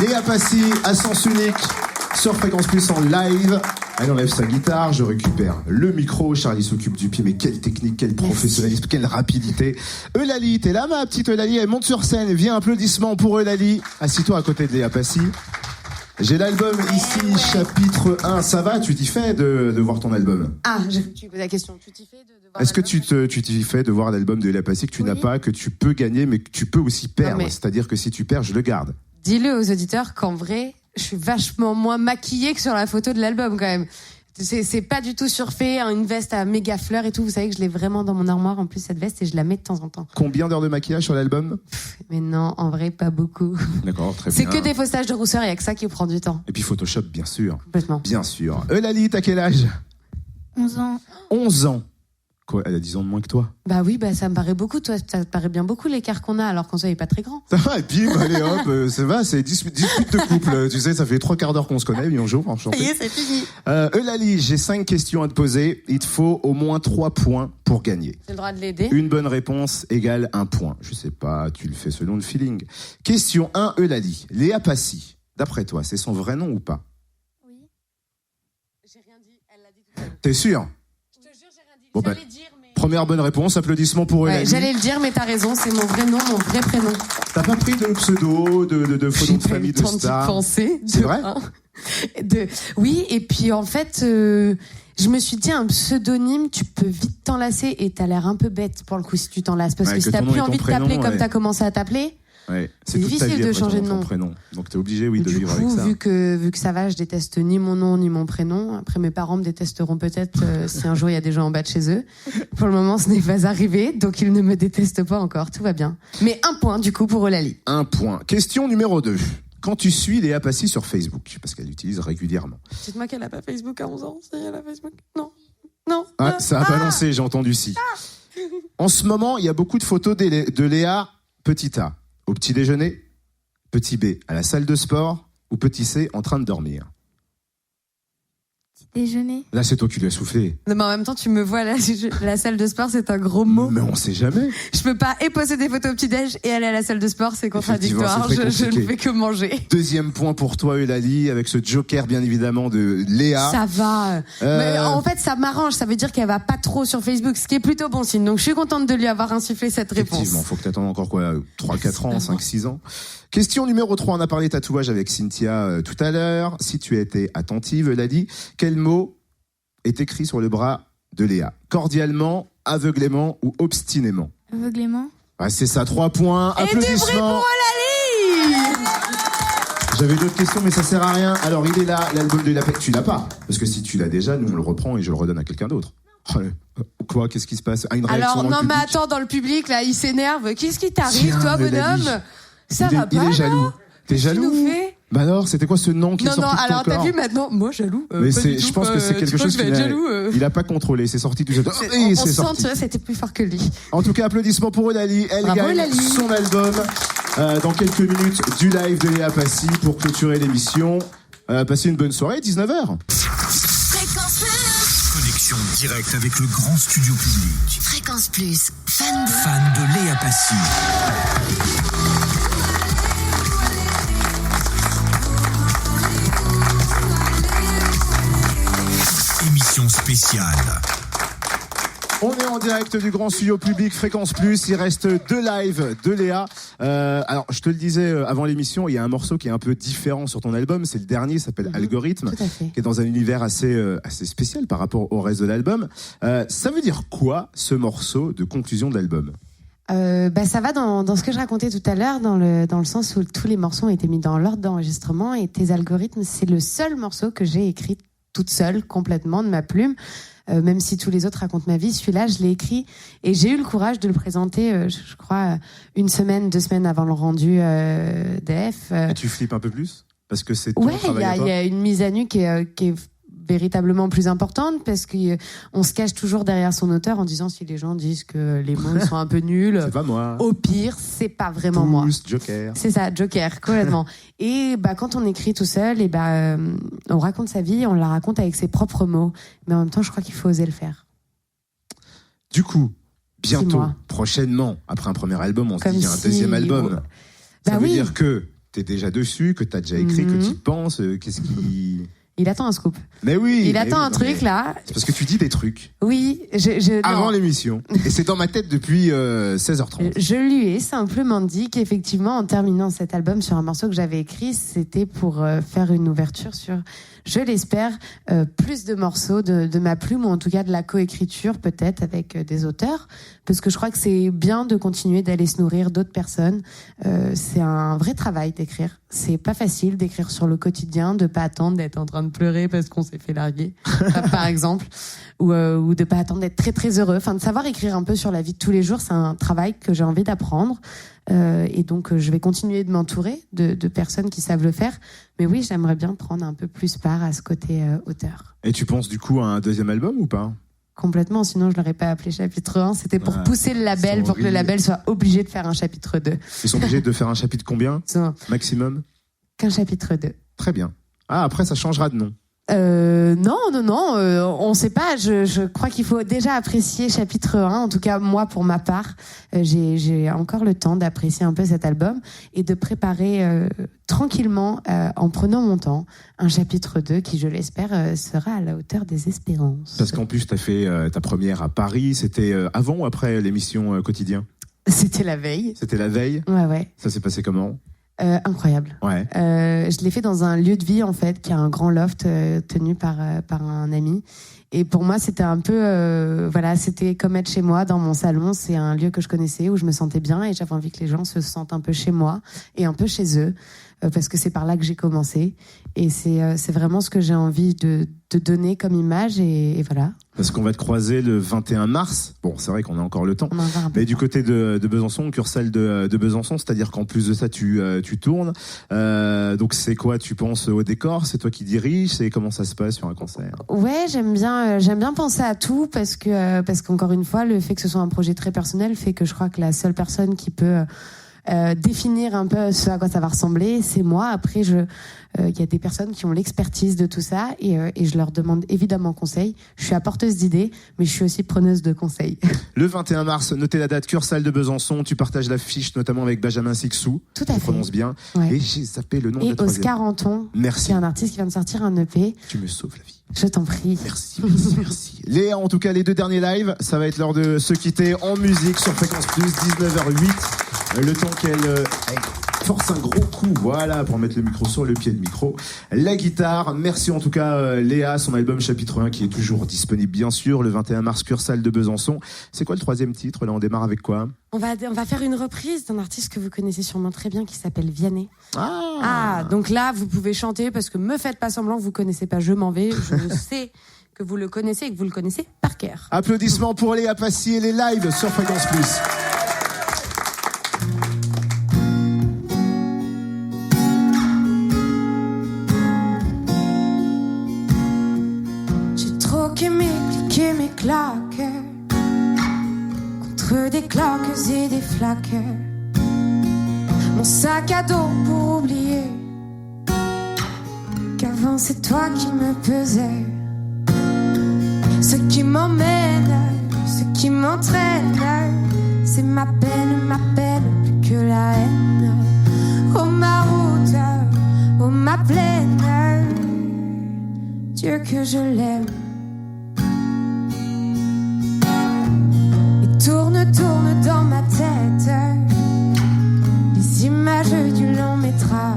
B: Léa Passy à sens unique sur Fréquence Plus en live. Elle enlève sa guitare, je récupère le micro, Charlie s'occupe du pied, mais quelle technique, quel professionnalisme, quelle rapidité. Eulalie, t'es là ma petite Eulalie, elle monte sur scène, viens, applaudissements pour Eulalie. Assis-toi à côté de Léa Passy. J'ai l'album ici, chapitre 1, ça va, tu t'y fais de voir ton album?
C: Ah, tu poses la question, tu t'y fais de voir
B: Est-ce que
C: l'album?
B: tu t'y fais de voir l'album de Léa Passy que tu n'as pas, que tu peux gagner, mais que tu peux aussi perdre?
C: Non, mais...
B: C'est-à-dire que si tu perds, je le garde.
C: Dis-le aux auditeurs qu'en vrai, je suis vachement moins maquillée que sur la photo de l'album quand même. C'est pas du tout surfait, hein, une veste à méga fleurs et tout. Vous savez que je l'ai vraiment dans mon armoire en plus cette veste et je la mets de temps en temps.
B: Combien d'heures de maquillage sur l'album?
C: Mais non, en vrai, pas beaucoup.
B: D'accord, très bien.
C: C'est que des faussages de rousseur, il y a que ça qui prend du temps.
B: Et puis Photoshop, bien sûr.
C: Complètement.
B: Bien sûr. Eulalie, t'as quel âge?
D: 11 ans.
B: 11 ans. Quoi, elle a 10 ans de moins que toi?
C: Bah oui, bah ça me paraît beaucoup, toi, ça te paraît bien beaucoup l'écart qu'on a alors qu'on soit pas très grand.
B: Ça va, et bim, allez hop, ça va, c'est dispute de couple. Tu sais, ça fait 3/4 d'heure qu'on se connaît, bonjour, enchanté.
C: Ça y est, c'est fini.
B: Eulalie, j'ai 5 questions à te poser. Il te faut au moins 3 points pour gagner.
C: J'ai le droit de l'aider.
B: Une bonne réponse égale 1 point. Je sais pas, tu le fais selon le feeling. Question 1, Eulalie. Léa Passy, d'après toi, c'est son vrai nom ou pas?
C: Oui. J'ai rien dit, elle l'a dit tout à l'heure.
B: T'es sûr?
C: Je te jure, j'ai rien dit.
B: Bon,
C: J'allais dire, mais...
B: Première bonne réponse, applaudissements pour Eulalie.
C: J'allais le dire, mais t'as raison, c'est mon vrai nom, mon vrai prénom.
B: T'as pas pris de pseudo, de faux nom de famille, de star?
C: Penser.
B: C'est vrai?
C: Oui, et puis en fait, je me suis dit un pseudonyme, tu peux vite t'enlacer et t'as l'air un peu bête pour le coup si tu t'enlaces. Parce que si t'as plus envie de t'appeler comme t'as commencé à t'appeler,
B: ouais,
C: c'est difficile de changer de nom.
B: Prénom. Donc t'es obligé, oui, de
C: du
B: vivre
C: coup,
B: avec ça.
C: Vu que ça va, je déteste ni mon nom ni mon prénom. Après, mes parents me détesteront peut-être si un jour il y a des gens en bas de chez eux. Pour le moment, ce n'est pas arrivé, donc ils ne me détestent pas encore. Tout va bien. Mais 1 point du coup pour Eulalie. 1
B: point. Question numéro 2. Quand tu suis Léa Passy sur Facebook, parce qu'elle l'utilise régulièrement.
C: Dites-moi qu'elle n'a pas Facebook à 11 ans. Si elle a Facebook. Non. Non.
B: Ah, ça a balancé, j'ai entendu si. En ce moment, il y a beaucoup de photos de Léa, petit A, au petit déjeuner, petit B, à la salle de sport, ou petit C, en train de dormir.
H: Déjeuner.
B: Là, c'est toi qui lui as soufflé.
C: Non, mais en même temps, tu me vois, la salle de sport, c'est un gros mot.
B: Mais on sait jamais.
C: Je peux pas et poster des photos au petit-déj et aller à la salle de sport, c'est contradictoire.
B: Effectivement, c'est très
C: Je ne fais que manger.
B: Deuxième point pour toi, Eulalie, avec ce joker, bien évidemment, de Léa.
C: Ça va. Mais en fait, ça m'arrange. Ça veut dire qu'elle va pas trop sur Facebook, ce qui est plutôt bon signe. Donc, je suis contente de lui avoir insufflé cette réponse.
B: Effectivement, faut que t'attendes encore quoi, 3-4 ans, 5-6 ans. Question numéro 3, on a parlé tatouage avec Cynthia tout à l'heure. Si tu étais attentive, Eulalie, quel mot est écrit sur le bras de Léa? Cordialement, aveuglément ou obstinément?
H: Aveuglément.
B: Ouais, c'est ça, 3 points.
C: Et du bruit
B: Applaudissements.
C: pour Eulalie.
B: J'avais d'autres questions, mais ça sert à rien. Alors, il est là, l'album de Léa. Tu l'as pas. Parce que si tu l'as déjà, nous, on le reprend et je le redonne à quelqu'un d'autre. Quoi? Qu'est-ce qui se passe? Une réaction
C: Alors,
B: dans le
C: non, mais
B: public.
C: attends, dans le public, là, il s'énerve. Qu'est-ce qui t'arrive,
B: Tiens,
C: toi,
B: Eulalie.
C: bonhomme? Ça
B: Il
C: va
B: est,
C: pas,
B: il est jaloux.
C: là?
B: T'es
C: Qu'est-ce qu'il
B: jaloux?
C: nous fait?
B: Bah alors, c'était quoi ce nom qui est
C: Non,
B: sorti de ton
C: alors t'as
B: corps?
C: vu maintenant, moi jaloux.
B: Mais
C: pas
B: c'est,
C: du tout.
B: je pense que c'est quelque
C: Tu crois
B: chose
C: que je vais
B: qu'il
C: être jaloux.
B: il a pas contrôlé. C'est sorti tout seul.
C: On
B: Et
C: sent,
B: c'est
C: tu
B: sorti.
C: vois, c'était plus fort que lui.
B: En tout cas, applaudissements pour Eulalie. Elle
C: Bravo,
B: gagne
C: Eulalie.
B: son album dans quelques minutes du live de Léa Passy pour clôturer l'émission. Passez une bonne soirée, 19h.
A: Connexion directe avec le grand studio public.
I: Fréquence Plus, fan
A: de Léa Passy. Émission spéciale.
B: On est en direct du grand studio public Fréquence Plus. Il reste 2 lives de Léa. Alors, je te le disais avant l'émission, il y a un morceau qui est un peu différent sur ton album. C'est le dernier, il s'appelle Algorithme,
C: Tout à fait.
B: qui est dans un univers assez spécial par rapport au reste de l'album. Ça veut dire quoi, ce morceau de conclusion de l'album?
C: Ça va dans ce que je racontais tout à l'heure, dans le sens où tous les morceaux ont été mis dans l'ordre d'enregistrement et Tes algorithmes, c'est le seul morceau que j'ai écrit toute seule, complètement, de ma plume. Même si tous les autres racontent ma vie, celui-là, je l'ai écrit et j'ai eu le courage de le présenter, je crois, 1 semaine, 2 semaines avant le rendu d'EF.
B: Et tu flippes un peu plus? Parce que c'est ton
C: Ouais,
B: travail à
C: il
B: toi.
C: y a une mise à nu qui est véritablement plus importante parce qu'on se cache toujours derrière son auteur en disant si les gens disent que les mots sont un peu nuls,
B: C'est pas moi.
C: au pire, c'est pas vraiment moi.
B: Pouce, Joker.
C: C'est ça, Joker, complètement. Et quand on écrit tout seul, on raconte sa vie, on la raconte avec ses propres mots. Mais en même temps, je crois qu'il faut oser le faire.
B: Du coup, bientôt,
C: Dis-moi.
B: prochainement, après un premier album, on se
C: Comme
B: dit il y a un
C: si-
B: deuxième album. Ça
C: Bah
B: veut
C: oui.
B: dire que t'es déjà dessus, que t'as déjà écrit, que
C: Mhm.
B: tu penses, qu'est-ce qui...
C: Il attend un scoop.
B: Mais oui.
C: Il
B: mais
C: attend
B: oui,
C: un
B: non,
C: truc
B: mais
C: là.
B: C'est parce que tu dis des trucs
C: Oui,
B: avant
C: non.
B: l'émission. Et c'est dans ma tête depuis 16h30.
C: Je lui ai simplement dit qu'effectivement, en terminant cet album sur un morceau que j'avais écrit, c'était pour faire une ouverture sur, je l'espère, plus de morceaux de ma plume, ou en tout cas de la coécriture peut-être avec des auteurs, parce que je crois que c'est bien de continuer d'aller se nourrir d'autres personnes. C'est un vrai travail d'écrire. C'est pas facile d'écrire sur le quotidien, de pas attendre d'être en train de pleurer parce qu'on s'est fait larguer, par exemple, ou de pas attendre d'être très très heureux. Enfin, de savoir écrire un peu sur la vie de tous les jours, c'est un travail que j'ai envie d'apprendre. Et donc, je vais continuer de m'entourer de personnes qui savent le faire. Mais oui, j'aimerais bien prendre un peu plus part à ce côté auteur.
B: Et tu penses du coup à un deuxième album ou pas?
C: Complètement, sinon je l'aurais pas appelé chapitre 1. C'était pour
B: Ouais,
C: pousser le label,
B: c'est
C: pour que le
B: horrible.
C: label soit obligé de faire un chapitre 2.
B: Ils sont obligés de faire un chapitre combien maximum?
C: Qu'un chapitre 2.
B: Très bien. Ah, après ça changera de nom.
C: Non, on sait pas. Je crois qu'il faut déjà apprécier chapitre 1. En tout cas, moi, pour ma part, j'ai encore le temps d'apprécier un peu cet album et de préparer tranquillement, en prenant mon temps, un chapitre 2 qui, je l'espère, sera à la hauteur des espérances.
B: Parce qu'en plus, t'as fait ta première à Paris. C'était avant ou après l'émission Quotidien?
C: C'était la veille.
B: C'était la veille.
C: Ouais.
B: Ça s'est passé comment?
C: Incroyable.
B: Ouais.
C: Je l'ai fait dans un lieu de vie, en fait, qui a un grand loft tenu par un ami. Et pour moi, c'était un peu, c'était comme être chez moi dans mon salon. C'est un lieu que je connaissais, où je me sentais bien, et j'avais envie que les gens se sentent un peu chez moi et un peu chez eux, parce que c'est par là que j'ai commencé. Et c'est vraiment ce que j'ai envie de donner comme image, et voilà.
B: Parce qu'on va te croiser le 21 mars. Bon, c'est vrai qu'on a encore le temps.
C: On en va un peu.
B: Mais du côté de Besançon, Cursal de Besançon, c'est-à-dire qu'en plus de ça, tu tournes. Donc c'est quoi, tu penses au décor? C'est toi qui diriges? C'est comment ça se passe sur un concert?
C: Ouais, j'aime bien penser à tout parce qu'encore une fois, le fait que ce soit un projet très personnel fait que je crois que la seule personne qui peut définir un peu ce à quoi ça va ressembler, c'est moi. Après, y a des personnes qui ont l'expertise de tout ça et je leur demande évidemment conseil. Je suis apporteuse d'idées, mais je suis aussi preneuse de conseils.
B: Le 21 mars, notez la date, Cursale de Besançon. Tu partages l'affiche notamment avec Benjamin Sixou.
C: Tout à fait.
B: Je prononce bien.
C: Ouais.
B: Et j'ai zappé le nom de
C: Et
B: la troisième.
C: Oscar Anton,
B: Merci.
C: qui est un artiste qui vient de sortir un EP.
B: Tu me sauves la vie.
C: Je t'en prie.
B: Merci, merci, merci. Léa, en tout cas, les 2 derniers lives, ça va être l'heure de se quitter en musique sur Fréquence Plus, 19h08. Le temps qu'elle force un gros coup, voilà, pour mettre le micro sur le pied de micro. La guitare, merci en tout cas Léa, son album Chapitre 1 qui est toujours disponible bien sûr, le 21 mars, Cursale de Besançon. C'est quoi le 3e titre? Là, on démarre avec quoi?
C: On va faire une reprise d'un artiste que vous connaissez sûrement très bien qui s'appelle Vianney.
B: Ah,
C: Donc là, vous pouvez chanter parce que me faites pas semblant que vous connaissez pas Je m'en vais. Je sais que vous le connaissez et que vous le connaissez par cœur.
B: Applaudissements pour Léa Passy et les lives sur Fréquence Plus.
C: J'ai trop aimé cliquer mes claques contre des claques et des flaques. Mon sac à dos pour oublier qu'avant c'est toi qui me pesais. Ce qui m'emmène, ce qui m'entraîne, c'est ma peine plus que la haine. Oh ma route, oh ma plaine, Dieu que je l'aime. Et tourne dans ma tête les images du long métrage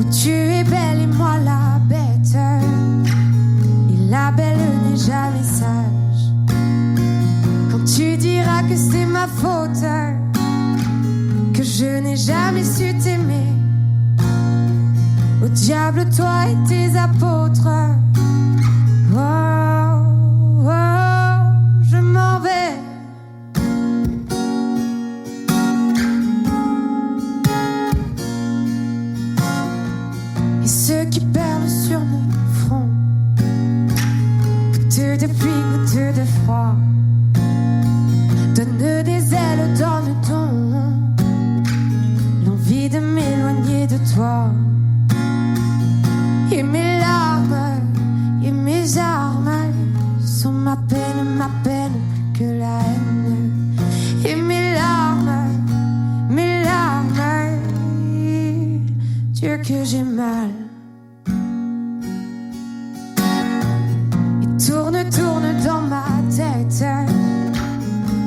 C: où tu es belle et moi la bête. Et la belle n'est jamais sage. Quand tu diras que c'est ma faute, que je n'ai jamais su t'aimer, au diable toi et tes apôtres. Oh, oh, je m'en vais. Et ceux qui perlent sur mon front, goutte de pluie, goutte de froid, donne des ailes, donne donc l'envie de m'éloigner de toi. Et mes larmes et mes armes sont ma peine plus que la haine. Et mes larmes, Dieu que j'ai mal. Et tourne dans ma tête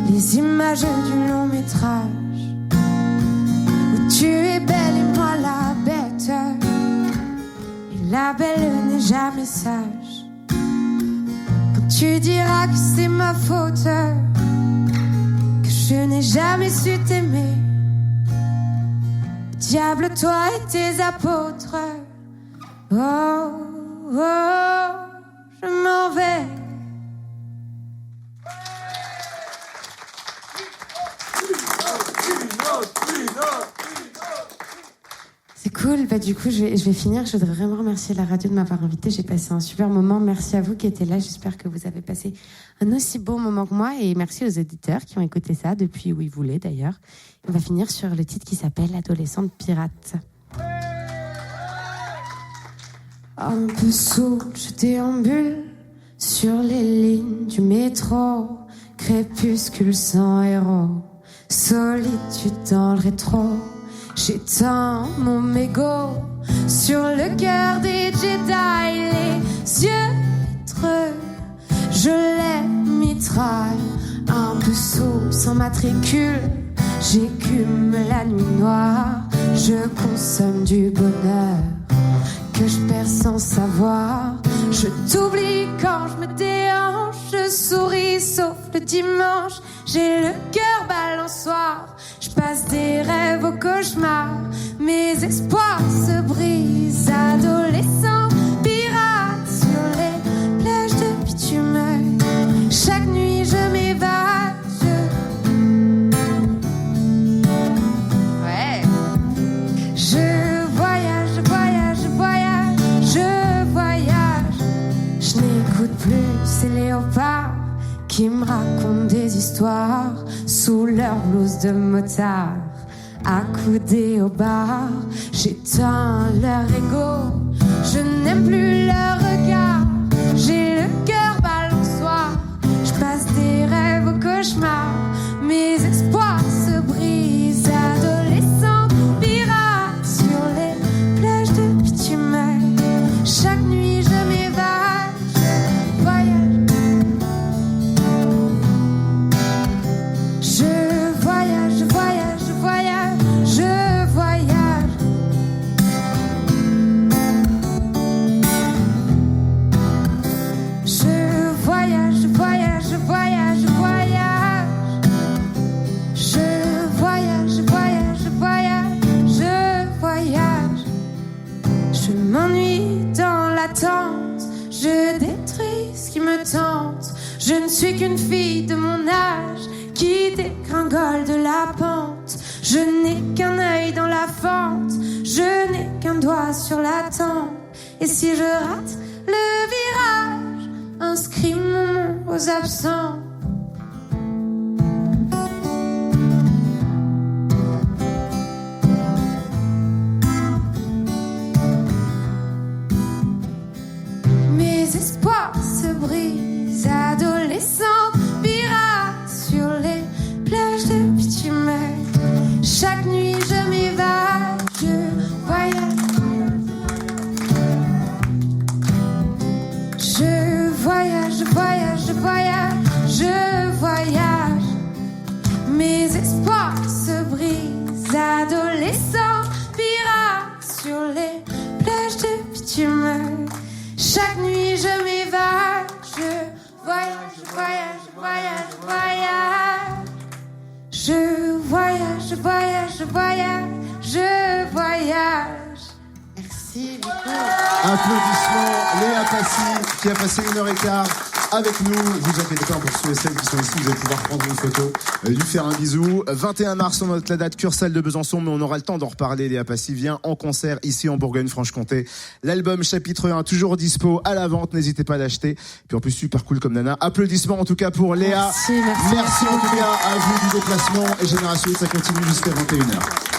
C: les images du long métrage où tu es belle et moi la bête. Et la belle n'est jamais sage. Quand tu diras que c'est ma faute, que je n'ai jamais su t'aimer, diable toi et tes apôtres. Oh, oh, je m'en vais. C'est cool, du coup je vais finir. Je voudrais vraiment remercier la radio de m'avoir invitée. J'ai passé un super moment. Merci à vous qui étiez là. J'espère que vous avez passé un aussi beau moment que moi. Et merci aux auditeurs qui ont écouté ça depuis où ils voulaient d'ailleurs. On va finir sur le titre qui s'appelle Adolescente pirate. Un peu saoul, je déambule sur les lignes du métro. Crépuscule sans héros, solitude dans le rétro. J'éteins mon mégot sur le cœur des Jedi, les yeux vitreux, je les mitraille. Un peu saoul sans matricule, j'écume la nuit noire. Je consomme du bonheur que je perds sans savoir. Je t'oublie quand je me déhanche, je souris sauf le dimanche. J'ai le cœur balançoire, je passe des rêves au cauchemar. Mes espoirs se brisent, adolescent pirate sur les plages de bitume. Chaque nuit je m'évade, ouais. Je voyage, je n'écoute plus ces léopards qui me racontent des histoires sous leur blouse de motard. Accoudés au bar, j'éteins leur ego. Je n'aime plus leur regard. J'ai le cœur balançoire. Je passe des rêves au cauchemar. Mes espoirs se brisent. Adolescente pirate sur les plages de bitume. Chaque nuit je m'évade. Je voyage. Je voyage, je voyage, je voyage. Je voyage. Je voyage, je voyage, je voyage, je voyage. Je voyage, je voyage, je voyage, je voyage. Je m'ennuie dans l'attente, je détruis ce qui me tente. Je ne suis qu'une fille de mon âge qui dégringole de la pente. Je n'ai qu'un œil dans la fente, je n'ai qu'un doigt sur la tempe. Et si je rate le virage, inscris mon nom aux absents. Mes espoirs se brisent, adolescente pirate sur les plages de bitume. Chaque nuit je m'évade, je voyage. Je voyage, je voyage, je voyage, je voyage. Mes espoirs se brisent, adolescent pirate sur les plages de bitume. Chaque nuit je m'évade, je voyage, je voyage, je voyage, je voyage. Je voyage, je voyage, je voyage, je voyage. Merci beaucoup.
B: Applaudissements, Léa Passy, qui a passé 1h15 avec nous. Vous inquiétez pas, pour ceux et celles qui sont ici, vous allez pouvoir prendre une photo, lui faire un bisou. 21 mars, on note la date Cursale de Besançon, mais on aura le temps d'en reparler. Léa Passy vient en concert ici en Bourgogne-Franche-Comté. L'album chapitre 1, toujours dispo à la vente, n'hésitez pas à l'acheter. Puis en plus, super cool comme nana. Applaudissements en tout cas pour Léa.
C: Merci
B: Merci en tout cas à vous du déplacement. Et Génération 8, ça continue jusqu'à 21h.